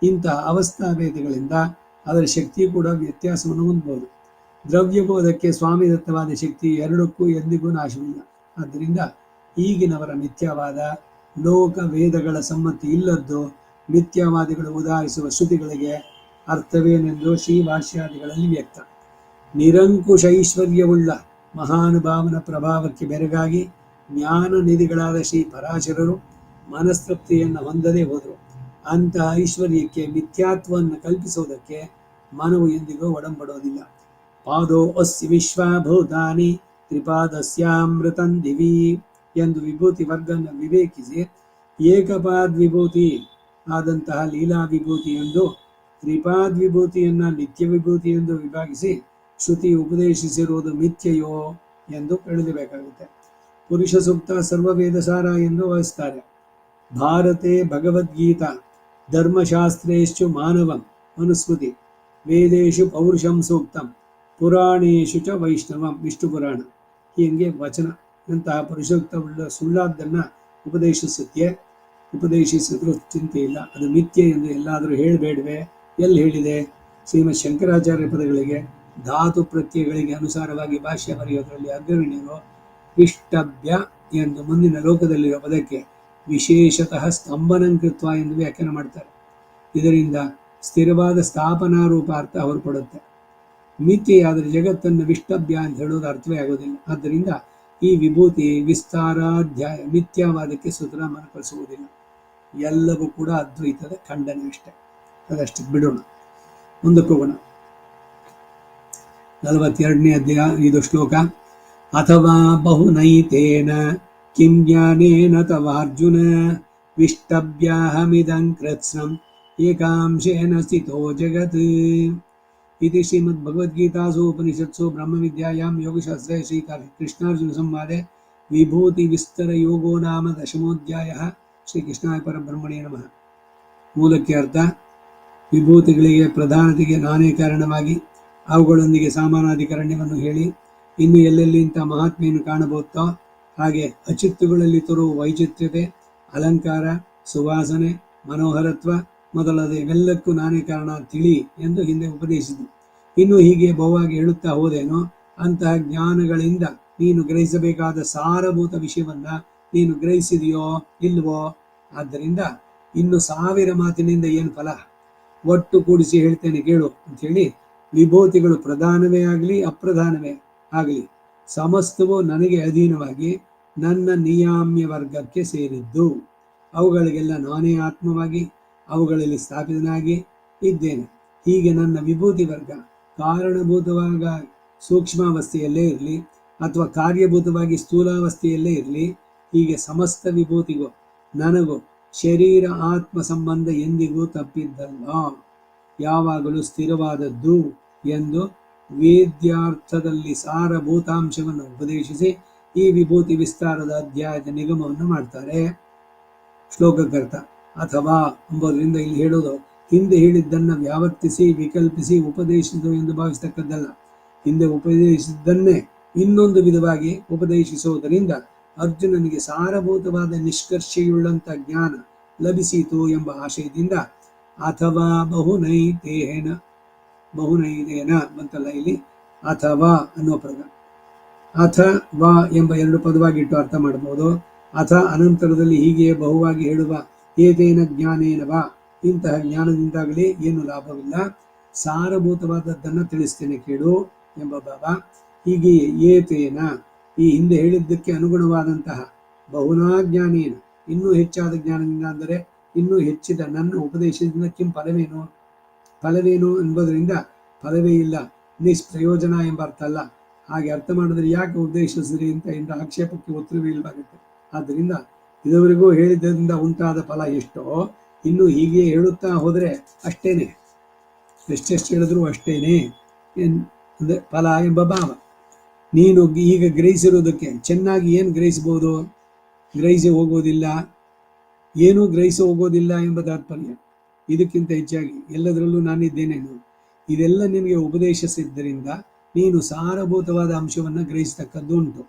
ಇಂತಹ ಅವಸ್ಥಾಭೇದಗಳಿಂದ ಅದರ ಶಕ್ತಿ ಕೂಡ ವ್ಯತ್ಯಾಸವನ್ನು ಹೊಂದಬಹುದು. ದ್ರವ್ಯಬೋಧಕ್ಕೆ ಸ್ವಾಮಿದತ್ತವಾದ ಶಕ್ತಿ ಎರಡಕ್ಕೂ ಎಂದಿಗೂ ನಾಶವಿಲ್ಲ. ಆದ್ದರಿಂದ ಈಗಿನವರ ಮಿಥ್ಯಾವಾದ ಲೋಕ ವೇದಗಳ ಸಮ್ಮತಿ ಇಲ್ಲದ್ದು. ಮಿಥ್ಯಾವಾದಿಗಳು ಉದಾಹರಿಸುವ ಶ್ರುತಿಗಳಿಗೆ ಅರ್ಥವೇನೆಂದು ಶ್ರೀಭಾಷ್ಯಾದಿಗಳಲ್ಲಿ ವ್ಯಕ್ತ. ನಿರಂಕುಶೈಶ್ವರ್ಯವುಳ್ಳ ಮಹಾನುಭಾವನ ಪ್ರಭಾವಕ್ಕೆ ಬೆರಗಾಗಿ ಜ್ಞಾನ ನಿಧಿಗಳಾದ ಶ್ರೀ ಪರಾಶರರು ಮನಸ್ತೃಪ್ತಿಯನ್ನು ಹೊಂದದೇ ಹೋದರು. ಅಂತಹ ಐಶ್ವರ್ಯಕ್ಕೆ ಮಿಥ್ಯಾತ್ವವನ್ನು ಕಲ್ಪಿಸುವುದಕ್ಕೆ ಮನವು ಎಂದಿಗೂ ಒಡಂಬಡೋದಿಲ್ಲ. ಪಾದೋ ಅಸ್ಯ ವಿಶ್ವಭೂತಾನಿ ತ್ರಿಪಾದಸ್ಯಾಮೃತಂ ದಿವಿ ಎಂದು ವಿಭೂತಿ ವರ್ಗವನ್ನು ವಿವೇಕಿಸಿ ಏಕಪಾದ್ ವಿಭೂತಿ ಆದಂತಹ ಲೀಲಾ ವಿಭೂತಿ ಎಂದು ತ್ರಿಪಾದ್ ವಿಭೂತಿಯನ್ನ ನಿತ್ಯ ವಿಭೂತಿ ಎಂದು ವಿಭಾಗಿಸಿ ಶ್ರುತಿ ಉಪದೇಶಿಸಿರುವುದು ಮಿಥ್ಯೆಯೋ ಎಂದು ತಿಳಿಯಬೇಕಾಗುತ್ತೆ. ಪುರುಷ ಸೂಕ್ತ ಸರ್ವವೇದಸಾರ ಎಂದು ವಹಿಸ್ತಾರೆ. ಭಾರತೆ ಭಗವದ್ಗೀತಾ ಧರ್ಮಶಾಸ್ತ್ರೇಷು ಮಾನವಂ ಮನುಸ್ಮೃತಿ ವೇದೇಶು ಪೌರುಷಂ ಸೂಕ್ತಂ ಪುರಾಣೇಶು ಚ ವೈಷ್ಣವಂ ವಿಷ್ಣು ಪುರಾಣ ಹೀಗೆ ವಚನ ಅಂತಹ ಪುರುಷೋಕ್ತವುಳ್ಳ ಸುಳ್ಳಾದ್ದನ್ನು ಉಪದೇಶಿಸಿದ್ರೂ ಚಿಂತೆ ಇಲ್ಲ. ಅದು ಮಿಥ್ಯೆ ಎಂದು ಎಲ್ಲಾದರೂ ಹೇಳಬೇಡವೆ? ಎಲ್ಲಿ ಹೇಳಿದೆ? ಶ್ರೀಮತ್ ಶಂಕರಾಚಾರ್ಯ ಪದಗಳಿಗೆ ಧಾತು ಪ್ರತ್ಯಯಗಳಿಗೆ ಅನುಸಾರವಾಗಿ ಭಾಷ್ಯ ಬರೆಯೋದರಲ್ಲಿ ಅಗ್ರಗಣ್ಯರು ಇಷ್ಟಭ್ಯ ಎಂದು ಮುಂದಿನ ಲೋಕದಲ್ಲಿರುವ ಪದಕ್ಕೆ ವಿಶೇಷತಃ ಸ್ತಂಭನಂಕೃತ್ವ ಎಂದು ವ್ಯಾಖ್ಯಾನ ಮಾಡ್ತಾರೆ. ಇದರಿಂದ ಸ್ಥಿರವಾದ ಸ್ಥಾಪನಾ ರೂಪ ಅರ್ಥ ಹೊರಪಡುತ್ತೆ. ಮಿಥ್ಯೆಯಾದರೆ ಜಗತ್ತನ್ನು ವಿಷ್ಟಭ್ಯ ಅಂತ ಹೇಳೋದು ಅರ್ಥವೇ ಆಗೋದಿಲ್ಲ. ಆದ್ದರಿಂದ ಈ ವಿಭೂತಿ ವಿಸ್ತಾರಾಧ್ಯಾಯ ಮಿಥ್ಯಾವಾದಕ್ಕೆ ಸೂತ್ರ ಮನಕಳಿಸುವುದಿಲ್ಲ. ಎಲ್ಲವೂ ಕೂಡ ಅದ್ವೈತದ ಖಂಡನೆ ಅಷ್ಟೇ. ಅದಷ್ಟೇ ಬಿಡೋಣ, ಮುಂದಕ್ಕೆ ಹೋಗೋಣ. 42ನೇ ಅಧ್ಯಾಯ, ಇದು ಶ್ಲೋಕ. ಅಥವಾ ಬಹುನೈತೇನ ಕಿಂ ಜ್ಞಾನೇನ ತವಾರ್ಜುನ ವಿಷ್ಟಭ್ಯಾಹಮಿದಂ ಕೃತ್ಸ್ನಂ ಏಕಾಂಶೇನ ಸ್ಥಿತೋ ಜಗತ್. इति श्रीमद्भगवद्गीतासु उपनिषत्सु ब्रह्मविद्यायां योगशास्त्रे श्रीकृष्णार्जुन संवादे विभूति विस्तर योगो नाम 10मोऽध्यायः. ಶ್ರೀಕೃಷ್ಣಾಯ ಪರಬ್ರಹ್ಮಣೇ ನಮಃ. ಮೂಲಕ್ಕೆ ಅರ್ಥ: ವಿಭೂತಿಗಳಿಗೆ ಪ್ರಧಾನತೆಗೆ ನಾನೇ ಕಾರಣವಾಗಿ ಅವುಗಳೊಂದಿಗೆ ಸಮಾನಾಧಿಕರಣ್ಯವನ್ನು ಹೇಳಿ ಇನ್ನು ಎಲ್ಲೆಲ್ಲಿ ಇಂಥ ಮಹಾತ್ಮೆಯನ್ನು ಕಾಣಬಹುದೋ ಹಾಗೆ ಅಚಿತ್ತುಗಳಲ್ಲಿ ತರುವ ವೈಚಿತ್ರ್ಯತೆ, ಅಲಂಕಾರ, ಸುವಾಸನೆ, ಮನೋಹರತ್ವ ಮೊದಲಾದ ಇವೆಲ್ಲಕ್ಕೂ ನಾನೇ ಕಾರಣ ತಿಳಿ ಎಂದು ಹಿಂದೆ ಉಪದೇಶಿಸಿತು. ಇನ್ನು ಹೀಗೆ ಬಹುವಾಗಿ ಹೇಳುತ್ತಾ ಹೋದೇನೋ ಅಂತಹ ಜ್ಞಾನಗಳಿಂದ ನೀನು ಗ್ರಹಿಸಬೇಕಾದ ಸಾರಭೂತ ವಿಷಯವನ್ನ ನೀನು ಗ್ರಹಿಸಿದೆಯೋ ಇಲ್ವೋ? ಆದ್ದರಿಂದ ಇನ್ನು 1000 ಮಾತಿನಿಂದ ಏನು ಫಲ? ಒಟ್ಟು ಕೂಡಿಸಿ ಹೇಳ್ತೇನೆ ಕೇಳು ಅಂಥೇಳಿ, ವಿಭೂತಿಗಳು ಪ್ರಧಾನವೇ ಆಗಲಿ ಅಪ್ರಧಾನವೇ ಆಗಲಿ ಸಮಸ್ತವೂ ನನಗೆ ಅಧೀನವಾಗಿ ನನ್ನ ನಿಯಾಮ್ಯ ವರ್ಗಕ್ಕೆ ಸೇರಿದ್ದು. ಅವುಗಳಿಗೆಲ್ಲ ನಾನೇ ಆತ್ಮವಾಗಿ ಅವುಗಳಲ್ಲಿ ಸ್ಥಾಪಿತನಾಗಿ ಇದ್ದೇನೆ. ಹೀಗೆ ನನ್ನ ವಿಭೂತಿ ವರ್ಗ ಕಾರಣಭೂತವಾಗ ಸೂಕ್ಷ್ಮಾವಸ್ಥೆಯಲ್ಲೇ ಇರಲಿ ಅಥವಾ ಕಾರ್ಯಭೂತವಾಗಿ ಸ್ಥೂಲಾವಸ್ಥೆಯಲ್ಲೇ ಇರಲಿ, ಹೀಗೆ ಸಮಸ್ತ ವಿಭೂತಿಗೂ ನನಗೂ ಶರೀರ ಆತ್ಮ ಸಂಬಂಧ ಎಂದಿಗೂ ತಪ್ಪಿದ್ದಲ್ಲ, ಯಾವಾಗಲೂ ಸ್ಥಿರವಾದದ್ದು ಎಂದು ವೇದ್ಯಾರ್ಥದಲ್ಲಿ ಸಾರಭೂತಾಂಶವನ್ನು ಉಪದೇಶಿಸಿ ಈ ವಿಭೂತಿ ವಿಸ್ತಾರದ ಅಧ್ಯಾಯದ ನಿಗಮವನ್ನು ಮಾಡ್ತಾರೆ. ಶ್ಲೋಕಕರ್ತ ಅಥವಾ ಎಂಬುದರಿಂದ ಇಲ್ಲಿ ಹೇಳೋದು ಹಿಂದೆ ಹೇಳಿದ್ದನ್ನು ವ್ಯಾವರ್ತಿಸಿ ವಿಕಲ್ಪಿಸಿ ಉಪದೇಶಿಸಿದು ಎಂದು ಭಾವಿಸತಕ್ಕದ್ದಲ್ಲ. ಹಿಂದೆ ಉಪದೇಶಿಸಿದ್ದನ್ನೇ ಇನ್ನೊಂದು ವಿಧವಾಗಿ ಉಪದೇಶಿಸುವುದರಿಂದ ಅರ್ಜುನನಿಗೆ ಸಾರಭೂತವಾದ ನಿಷ್ಕರ್ಷೆಯುಳ್ಳಂಥ ಜ್ಞಾನ ಲಭಿಸಿತು ಎಂಬ ಆಶಯದಿಂದ ಅಥವಾ ಬಹುನೈತೇನ ಬಹುನೈದೇನ ಬಂತಲ್ಲ ಇಲ್ಲಿ, ಅಥವಾ ಅನ್ನೋ ಪದ. ಅಥ ವಾ ಎಂಬ ಎರಡು ಪದವಾಗಿಟ್ಟು ಅರ್ಥ ಮಾಡಬಹುದು. ಅಥ ಅನಂತರದಲ್ಲಿ ಹೀಗೆ ಬಹುವಾಗಿ ಹೇಳುವ ಏತೇನ ಜ್ಞಾನೇನ ವಾ, ಇಂತಹ ಜ್ಞಾನದಿಂದಾಗಲಿ ಏನು ಲಾಭವಿಲ್ಲ, ಸಾರಭೂತವಾದದ್ದನ್ನು ತಿಳಿಸ್ತೇನೆ ಕೇಳು ಎಂಬ ಭಾವ. ಹೀಗೆಯೇ ಏತೇನ, ಈ ಹಿಂದೆ ಹೇಳಿದ್ದಕ್ಕೆ ಅನುಗುಣವಾದಂತಹ ಬಹುನಾ ಜ್ಞಾನೇನ, ಇನ್ನೂ ಹೆಚ್ಚಾದ ಜ್ಞಾನದಿಂದ, ಅಂದರೆ ಇನ್ನೂ ಹೆಚ್ಚಿದ ನನ್ನ ಉಪದೇಶದಿಂದ ಕಿಂ ಫಲವೇನು ಎಂಬುದರಿಂದ ಫಲವೇ ಇಲ್ಲ, ನಿಷ್ಪ್ರಯೋಜನ ಎಂಬ ಅರ್ಥ ಅಲ್ಲ. ಹಾಗೆ ಅರ್ಥ ಮಾಡಿದ್ರೆ ಯಾಕೆ ಉದ್ದೇಶಿಸಿರಿ ಅಂತ ಆಕ್ಷೇಪಕ್ಕೆ ಉತ್ತರವೇ ಇಲ್ಲವಾಗುತ್ತೆ. ಆದ್ದರಿಂದ ಇದುವರೆಗೂ ಹೇಳಿದ್ದರಿಂದ ಉಂಟಾದ ಫಲ ಎಷ್ಟೋ, ಇನ್ನು ಹೀಗೆ ಹೇಳುತ್ತಾ ಹೋದರೆ ಅಷ್ಟೇನೆ, ಎಷ್ಟೆಷ್ಟು ಹೇಳಿದ್ರು ಅಷ್ಟೇನೆ ಅಂದರೆ ಫಲ ಎಂಬ ಭಾವ. ನೀನು ಈಗ ಗ್ರಹಿಸಿರುವುದಕ್ಕೆ ಚೆನ್ನಾಗಿ ಏನು ಗ್ರಹಿಸಬಹುದು? ಗ್ರಹಿಸಿ ಹೋಗೋದಿಲ್ಲ, ಏನೂ ಗ್ರಹಿಸಿ ಹೋಗೋದಿಲ್ಲ ಎಂಬ ತಾತ್ಪರ್ಯ. ಇದಕ್ಕಿಂತ ಹೆಚ್ಚಾಗಿ ಎಲ್ಲದರಲ್ಲೂ ನಾನಿದ್ದೇನೇನು, ಇದೆಲ್ಲ ನಿನಗೆ ಉಪದೇಶಿಸಿದ್ದರಿಂದ ನೀನು ಸಾರಭೂತವಾದ ಅಂಶವನ್ನು ಗ್ರಹಿಸತಕ್ಕದ್ದು ಉಂಟು.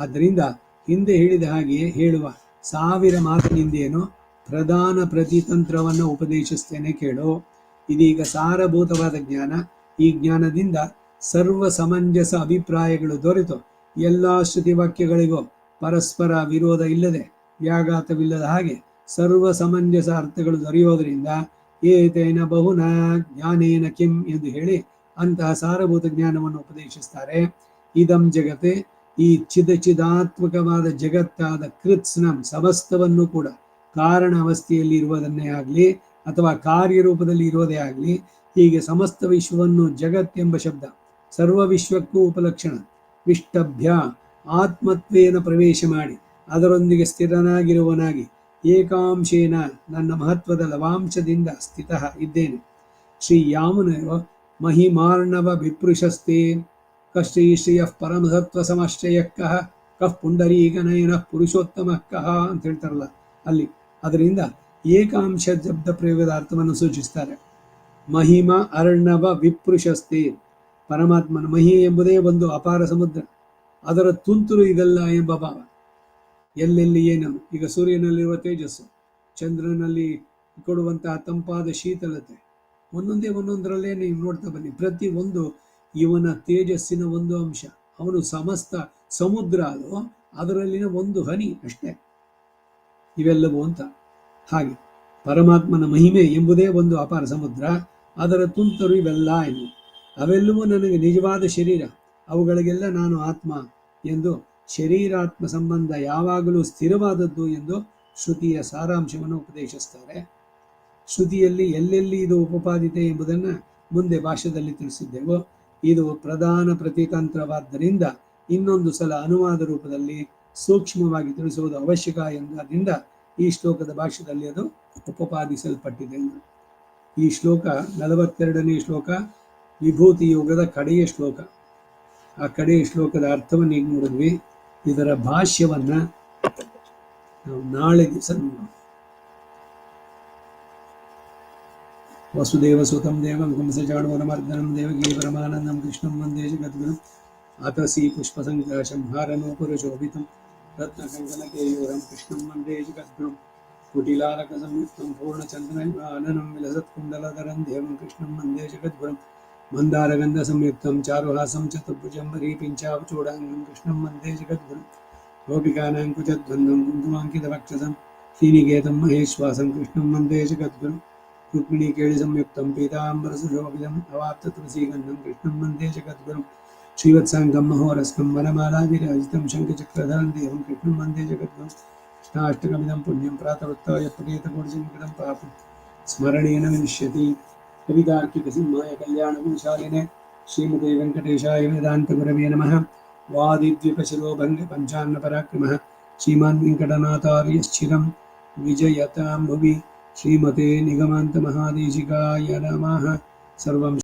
ಆದ್ದರಿಂದ ಹಿಂದೆ ಹೇಳಿದ ಹಾಗೆಯೇ ಹೇಳುವ 1000 ಮಾತಿನಿಂದೇನೋ ಪ್ರಧಾನ ಪ್ರತಿತಂತ್ರವನ್ನು ಉಪದೇಶಿಸ್ತೇನೆ ಕೇಳು. ಇದೀಗ ಸಾರಭೂತವಾದ ಜ್ಞಾನ. ಈ ಜ್ಞಾನದಿಂದ ಸರ್ವ ಸಮಂಜಸ ಅಭಿಪ್ರಾಯಗಳು ದೊರೆತು ಎಲ್ಲ ಶ್ರುತಿವಾಕ್ಯಗಳಿಗೂ ಪರಸ್ಪರ ವಿರೋಧ ಇಲ್ಲದೆ ವ್ಯಾಘಾತವಿಲ್ಲದ ಹಾಗೆ ಸರ್ವ ಸಮಂಜಸ ಅರ್ಥಗಳು ದೊರೆಯೋದರಿಂದ ಏತೇನ ಬಹುನ ಜ್ಞಾನೇನ ಕಿಂ ಎಂದು ಹೇಳಿ ಅಂತಹ ಸಾರಭೂತ ಜ್ಞಾನವನ್ನು ಉಪದೇಶಿಸ್ತಾರೆ. ಇದಂ ಜಗತ್ತೆ, ಈ ಚಿದಾತ್ಮಕವಾದ ಜಗತ್ತಾದ ಕೃತ್ಸ್ನಂ ಸಮಸ್ತವನ್ನು ಕೂಡ ಕಾರಣ ಅವಸ್ಥೆಯಲ್ಲಿ ಇರುವುದನ್ನೇ ಆಗಲಿ ಅಥವಾ ಕಾರ್ಯರೂಪದಲ್ಲಿ ಇರುವುದೇ ಆಗಲಿ, ಹೀಗೆ ಸಮಸ್ತ ವಿಶ್ವವನ್ನು ಜಗತ್ತೆಂಬ ಶಬ್ದ ಸರ್ವ ವಿಶ್ವಕ್ಕೂ ಉಪಲಕ್ಷಣ ವಿಷ್ಟಭ್ಯ ಆತ್ಮತ್ವೇನ ಪ್ರವೇಶ ಮಾಡಿ ಅದರೊಂದಿಗೆ ಸ್ಥಿರನಾಗಿರುವನಾಗಿ ಏಕಾಂಶೇನ ನನ್ನ ಮಹತ್ವದ ಲವಾಂಶದಿಂದ ಸ್ಥಿತ ಇದ್ದೇನೆ. ಶ್ರೀ ಯಾಮನೋ ಮಹಿಮಾರ್ಣವ ವಿಪೃಶಸ್ತೆ ಕಶ್ರೀ ಶ್ರೀಯ ಪರಮಸತ್ವ ಸಮಶ್ಚಯ ಕಃ ಪುಂಡರೀಕನಯನ ಪುರುಷೋತ್ತಮ ಕಃ ಅಂತ ಹೇಳ್ತಾರಲ್ಲ ಅಲ್ಲಿ. ಅದರಿಂದ ಏಕಾಂಶ ಶಬ್ದ ಪ್ರಯೋಗದ ಅರ್ಥವನ್ನು ಸೂಚಿಸ್ತಾರೆ. ಮಹಿಮ ಅರ್ಣವ ವಿಪೃಶಸ್ತೆ, ಪರಮಾತ್ಮನ ಮಹಿ ಎಂಬುದೇ ಒಂದು ಅಪಾರ ಸಮುದ್ರ, ಅದರ ತುಂತುರು ಇದಲ್ಲ ಎಂಬ ಭಾವ. ಎಲ್ಲೆಲ್ಲಿ ಏನು, ಈಗ ಸೂರ್ಯನಲ್ಲಿರುವ ತೇಜಸ್ಸು, ಚಂದ್ರನಲ್ಲಿ ಕೊಡುವಂತಹ ತಂಪಾದ ಶೀತಲತೆ, ಒಂದೊಂದರಲ್ಲೇ ನೀವು ನೋಡ್ತಾ ಬನ್ನಿ. ಪ್ರತಿ ಒಂದು ಇವನ ತೇಜಸ್ಸಿನ ಒಂದು ಅಂಶ. ಅವನು ಸಮಸ್ತ ಸಮುದ್ರ, ಅದು ಅದರಲ್ಲಿನ ಒಂದು ಹನಿ ಅಷ್ಟೇ ಇವೆಲ್ಲವೂ ಅಂತ. ಹಾಗೆ ಪರಮಾತ್ಮನ ಮಹಿಮೆ ಎಂಬುದೇ ಒಂದು ಅಪಾರ ಸಮುದ್ರ, ಅದರ ತುಂತರು ಇವೆಲ್ಲ ಎಂದು. ಅವೆಲ್ಲವೂ ನನಗೆ ನಿಜವಾದ ಶರೀರ, ಅವುಗಳಿಗೆಲ್ಲ ನಾನು ಆತ್ಮ ಎಂದು, ಶರೀರಾತ್ಮ ಸಂಬಂಧ ಯಾವಾಗಲೂ ಸ್ಥಿರವಾದದ್ದು ಎಂದು ಶ್ರುತಿಯ ಸಾರಾಂಶವನ್ನು ಉಪದೇಶಿಸ್ತಾರೆ. ಶ್ರುತಿಯಲ್ಲಿ ಎಲ್ಲೆಲ್ಲಿ ಇದು ಉಪಪಾದಿತೆ ಎಂಬುದನ್ನು ಮುಂದೆ ಭಾಷ್ಯದಲ್ಲಿ ತಿಳಿಸಿದ್ದೆವು. ಇದು ಪ್ರಧಾನ ಪ್ರತಿತಂತ್ರವಾದ್ದರಿಂದ ಇನ್ನೊಂದು ಸಲ ಅನುವಾದ ರೂಪದಲ್ಲಿ ಸೂಕ್ಷ್ಮವಾಗಿ ತಿಳಿಸುವುದು ಅವಶ್ಯಕ ಎಂಬುದರಿಂದ ಈ ಶ್ಲೋಕದ ಭಾಷ್ಯದಲ್ಲಿ ಅದು ಉಪಪಾದಿಸಲ್ಪಟ್ಟಿದೆ. ಈ ಶ್ಲೋಕ 42ನೇ ಶ್ಲೋಕ, ವಿಭೂತಿ ಯೋಗದ ಕಡೆಯ ಶ್ಲೋಕ. ಆ ಕಡೆಯ ಶ್ಲೋಕದ ಅರ್ಥವನ್ನು ಈಗ ನೋಡಿದ್ವಿ. ಇದರ ಭಾಷ್ಯವನ್ನ ನಾವು ನಾಳೆ ದಿವಸ ನೋಡೋಣ. ವಸುದೇವ ಸುತಂ ದೇವಂ ಕಂಸಚಾಣೂರಮರ್ದನಂ ದೇವಕೀ ಪರಮಾನಂದಂ ಕೃಷ್ಣಂ ವಂದೇ ಜಗದ್ಗುರುಂ ಆತಸಿ ಪುಷ್ಪಸಂಗ್ರಹಶಂ ಹಾರನೂಪುರಶೋಭಿತಂ ರತ್ನಕಂಕಣಕೇಯೂರಂ ಕೃಷ್ಣಂ ವಂದೇ ಜಗದ್ಗುರುಂ ಕುಟಿಲಾಲಕ ಸಂಯುಕ್ತಂ ಪೂರ್ಣಚಂದ್ರನಿಭಾನನಂ ವಿಲಸತ್ಕುಂಡಲಧರಂ ದೇವಂ ಕೃಷ್ಣಂ ವಂದೇ ಜಗದ್ಗುರುಂ ಮಂದಾರಗಂಧ ಸಂಯುಕ್ತಂ ಚಾರುಹಾಸಂ ಚತುರ್ಭುಜಂ ವರೀಪಿಂಚಾವಚೂಡಾಂಗಂ ಕೃಷ್ಣಂ ವಂದೇ ಜಗದ್ಗುರುಂ ಗೋಪಿಕಾನಾಂ ಕುಚಧ್ವನ್ದಂ ಕುಂಕುಮಾಂಕಿತವಕ್ಷಸಂ ಶ್ರೀನಿಕೇತಂ ಮಹೇಶ್ವಾಸಂ ಕೃಷ್ಣಂ ವಂದೇ ಜಗದ್ಗುರುಂ ರುಕ್ಮಿಣೀ ಕೇಳಿ ಸಂಯುಕ್ತಂ ಪೀತಾಂಬರಸುಶೋಭಿತಂ ಅವಾಪ್ತ ತುಳಸೀಗಂಧಂ ಕೃಷ್ಣಂ ವಂದೇ ಜಗದ್ಗುರುಂ ಶ್ರೀವತ್ಸಾಂಗಂ ಮಹೋರಸ್ಕಂ ವನಮಾಲಾವಿರಾಜಿತಂ ಶಂಖಚಕ್ರಧರಂ ದೇವಂ ಕೃಷ್ಣಂ ವಂದೇ ಜಗದ್ಗುರುಂ ಕೃಷ್ಣಾಷ್ಟಕಮಿದಂ ಪುಣ್ಯಂ ಪ್ರಾತರುತ್ಥಾಯ ಪಠೇತಕೋಟಿಸಂಕಟಂ ಪಾಪಂ ಸ್ಮರಣೇನ ವಿನಶ್ಯತಿ. ಕವಿತಾರ್ಕಿಕ ಸಿಂಹಾಯ ಕಲ್ಯಾಣಗುಣಶಾಲಿನೇ ಶ್ರೀಮತೆ ವೆಂಕಟೇಶಾಯ ವೇದಾಂತ ಗುರವೇ ನಮಃ. ವಾದಿದ್ವಿಪಶಿರೋಭಂಗ ಪಂಚಾನ್ನ ಪರಾಕ್ರಮಃ ಶ್ರೀಮಾನ್ ವೆಂಕಟನಾಥಾರ್ಯಶ್ಚಿರಂ ವಿಜಯತಾಂ ಭುವಿ. ಶ್ರೀಮತೆ ನಿಗಮಾಂತ ಮಹಾದೇಶಿಕಾಯ ನಮಃ. ಸರ್ವಂ